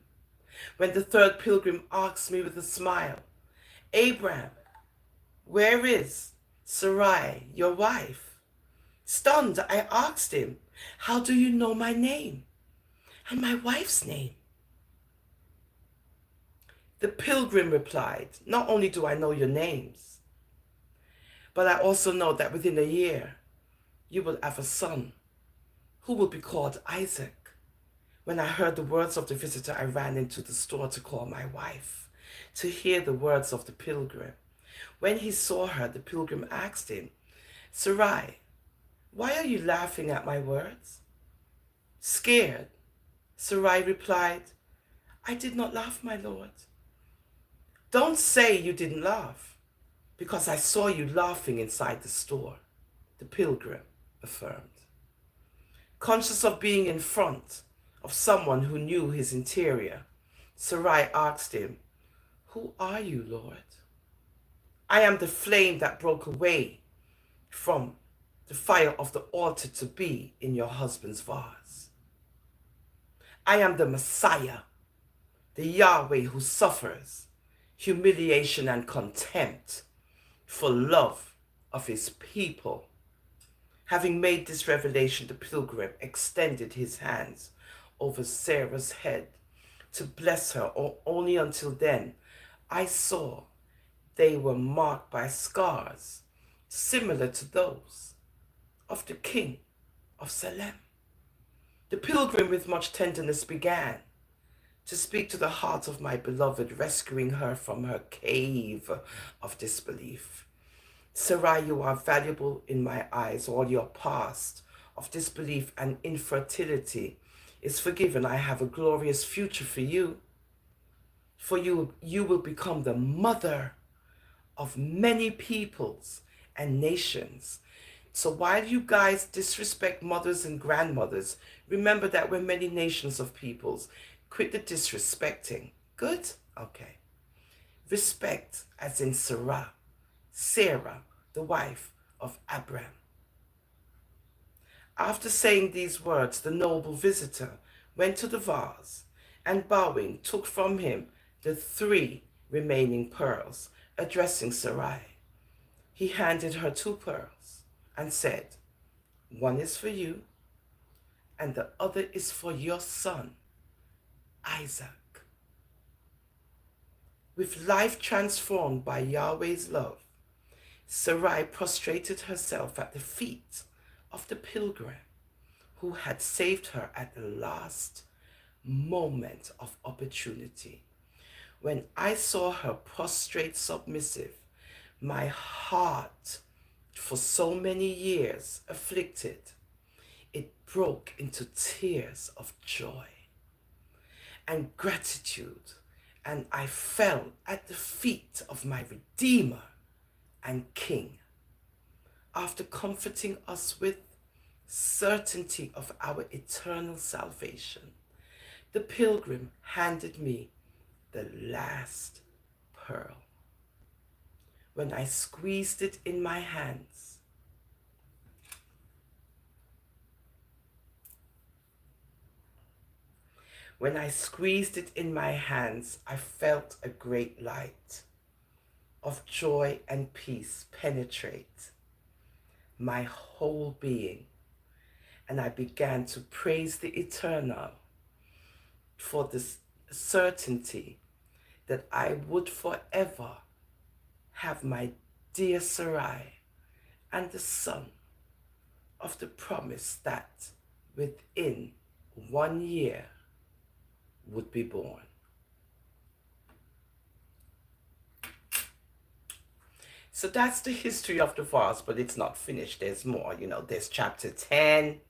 when the third pilgrim asked me with a smile, "Abraham, where is Sarai, your wife?" Stunned, I asked him, "How do you know my name and my wife's name?" The pilgrim replied, "Not only do I know your names, but I also know that within a year you will have a son who will be called Isaac." When I heard the words of the visitor, I ran into the store to call my wife, to hear the words of the pilgrim. When he saw her, the pilgrim asked him, "Sarai, why are you laughing at my words?" Scared, Sarai replied, "I did not laugh, my lord." "Don't say you didn't laugh, because I saw you laughing inside the store," the pilgrim affirmed. Conscious of being in front of someone who knew his interior, Sarai asked him, "Who are you, Lord?" "I am the flame that broke away from the fire of the altar to be in your husband's vase. I am the Messiah, the Yahweh who suffers humiliation and contempt for love of his people." Having made this revelation, the pilgrim extended his hands over Sarah's head to bless her, only until then I saw they were marked by scars similar to those of the king of Salem. The pilgrim with much tenderness began to speak to the heart of my beloved, rescuing her from her cave of disbelief. "Sarai, you are valuable in my eyes. All your past of disbelief and infertility is forgiven. I have a glorious future for you. For you will become the mother of many peoples and nations. So while you guys disrespect mothers and grandmothers, remember that we're many nations of peoples. Quit the disrespecting. Good? Okay. Respect, as in Sarah, the wife of Abraham. After saying these words, the noble visitor went to the vase and, bowing, took from him the 3 remaining pearls, addressing Sarai. He handed her 2 pearls and said, "One is for you, and the other is for your son, Isaac." With life transformed by Yahweh's love, Sarai prostrated herself at the feet of the pilgrim who had saved her at the last moment of opportunity. When I saw her prostrate submissive, my heart, for so many years afflicted, it broke into tears of joy and gratitude, and I fell at the feet of my Redeemer and King. After comforting us with certainty of our eternal salvation, the pilgrim handed me the last pearl. When I squeezed it in my hands, I felt a great light of joy and peace penetrate my whole being, and I began to praise the Eternal for the certainty that I would forever have my dear Sarai and the son of the promise that within 1 year would be born. So that's the history of the vase, but it's not finished. There's more, there's chapter 10,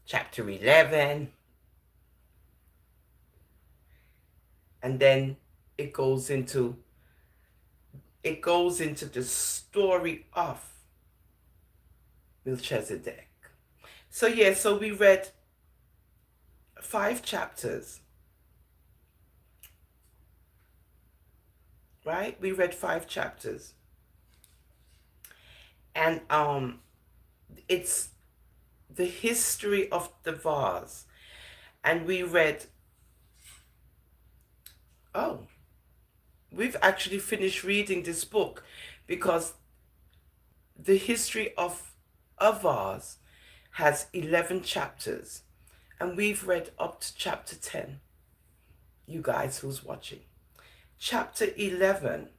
chapter 11, and then it goes into the story of Melchizedek. So we read 5 chapters, right? We read 5 chapters, and it's the history of the vase, and we read, we've actually finished reading this book, because the history of a vase has 11 chapters, and we've read up to chapter 10, you guys who's watching. Chapter 11,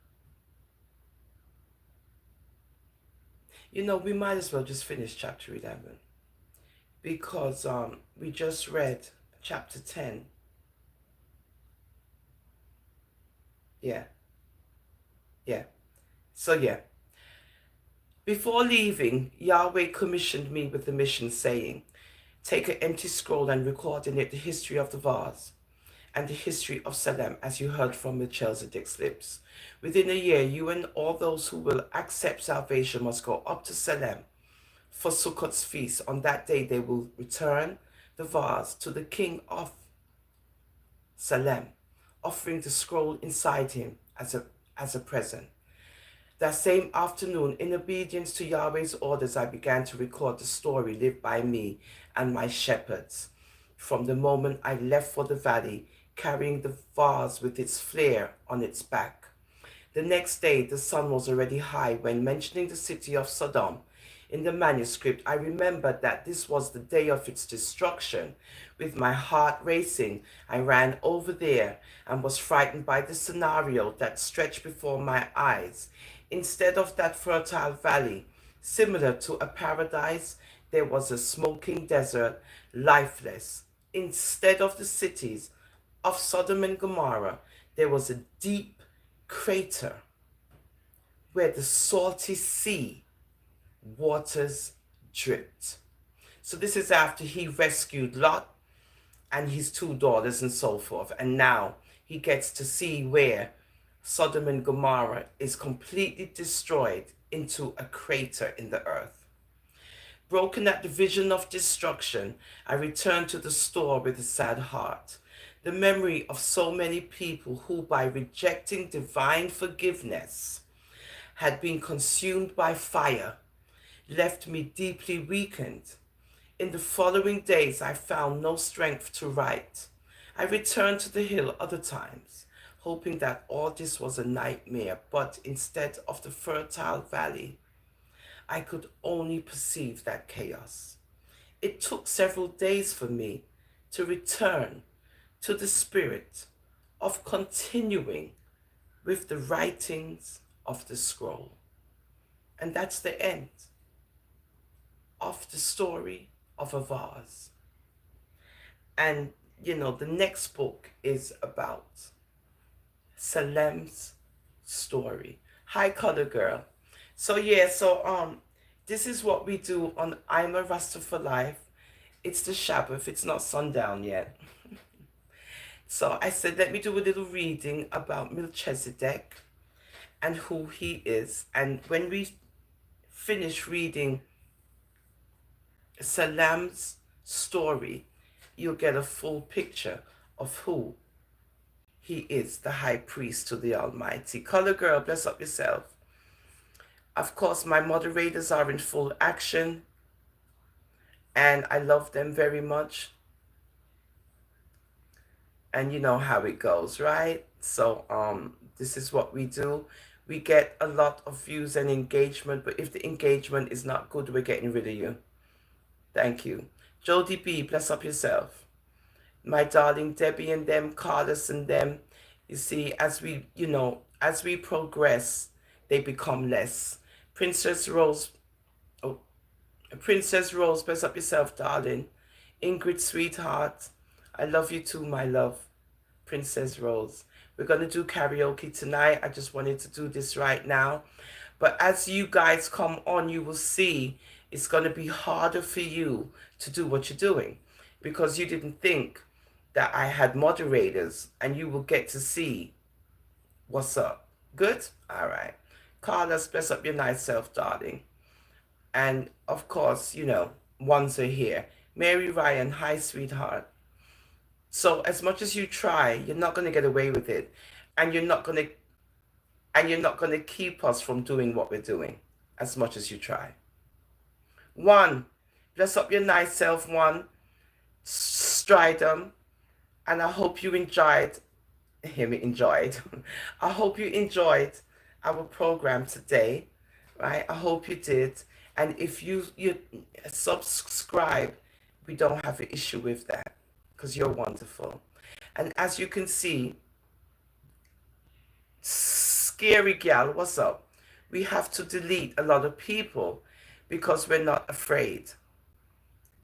we might as well just finish chapter 11, because we just read chapter 10. So before leaving, Yahweh commissioned me with the mission, saying, "Take an empty scroll and record in it the history of the vase and the history of Salem, as you heard from Melchizedek's lips. Within a year, you and all those who will accept salvation must go up to Salem for Sukkot's feast. On that day, they will return the vase to the king of Salem, offering the scroll inside him as a present." That same afternoon, in obedience to Yahweh's orders, I began to record the story lived by me and my shepherds from the moment I left for the valley, carrying the vase with its flare on its back. The next day, the sun was already high when mentioning the city of Sodom in the manuscript. I remembered that this was the day of its destruction. With my heart racing, I ran over there and was frightened by the scenario that stretched before my eyes. Instead of that fertile valley, similar to a paradise, there was a smoking desert, lifeless. Instead of the cities of Sodom and Gomorrah, there was a deep crater where the salty sea waters dripped. So this is after he rescued Lot and his two daughters and so forth. And now he gets to see where Sodom and Gomorrah is completely destroyed into a crater in the earth. Broken at the vision of destruction, I return to the store with a sad heart. The memory of so many people who, by rejecting divine forgiveness, had been consumed by fire, left me deeply weakened. In the following days, I found no strength to write. I returned to the hill other times, hoping that all this was a nightmare, but instead of the fertile valley, I could only perceive that chaos. It took several days for me to return to the spirit of continuing with the writings of the scroll. And that's the end of the story of a vase. And the next book is about Salem's story. Hi, Color Girl. So this is what we do on I'm a Rasta for Life. It's the Shabbat. It's not sundown yet. So I said, let me do a little reading about Melchizedek and who he is. And when we finish reading Salem's story, you'll get a full picture of who he is, the high priest to the Almighty. Color Girl, bless up yourself. Of course, my moderators are in full action, and I love them very much. And you know how it goes, right? So this is what we do. We get a lot of views and engagement, but if the engagement is not good, we're getting rid of you. Thank you. Jody B, bless up yourself. My darling Debbie and them, Carlos and them, you see, as we progress, they become less. Princess Rose, bless up yourself, darling. Ingrid, sweetheart, I love you too, my love. Princess Rose. We're going to do karaoke tonight. I just wanted to do this right now. But as you guys come on, you will see it's going to be harder for you to do what you're doing because you didn't think that I had moderators, and you will get to see what's up. Good? All right. Carlos, bless up your nice self, darling. And of course, ones are here. Mary Ryan, hi, sweetheart. So as much as you try, you're not going to get away with it. And you're not going to keep us from doing what we're doing as much as you try. One, bless up your nice self, one. Stridum. And I hope you enjoyed. I hope you enjoyed our program today, right? I hope you did. And if you subscribe, we don't have an issue with that because you're wonderful. And as you can see, Scary Gal, what's up? We have to delete a lot of people because we're not afraid.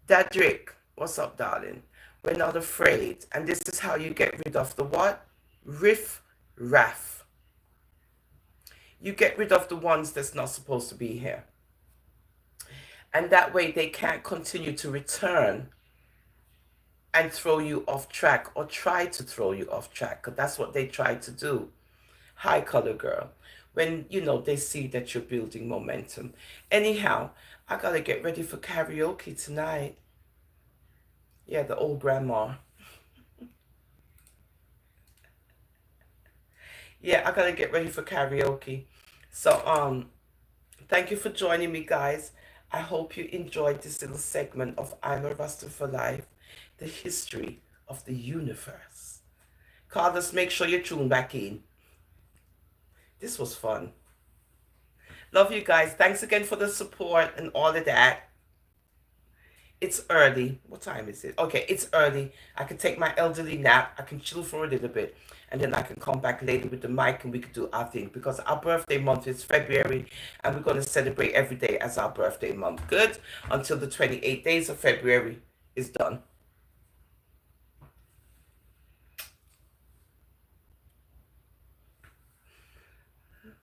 Dadrick, what's up, darling? We're not afraid. And this is how you get rid of the what? Riff raff. You get rid of the ones that's not supposed to be here. And that way they can't continue to return and throw you off track or try to throw you off track, because that's what they try to do. Hi, Color Girl. When, they see that you're building momentum. Anyhow, I got to get ready for karaoke tonight. Yeah, the old grandma. Yeah, I got to get ready for karaoke. So, thank you for joining me, guys. I hope you enjoyed this little segment of I'm a Rasta for Life, the history of the universe. Carlos, make sure you tune back in. This was fun. Love you guys. Thanks again for the support and all of that. It's early. What time is it? Okay, it's early. I can take my elderly nap. I can chill for a little bit. And then I can come back later with the mic and we can do our thing. Because our birthday month is February. And we're going to celebrate every day as our birthday month. Good? Until the 28 days of February is done.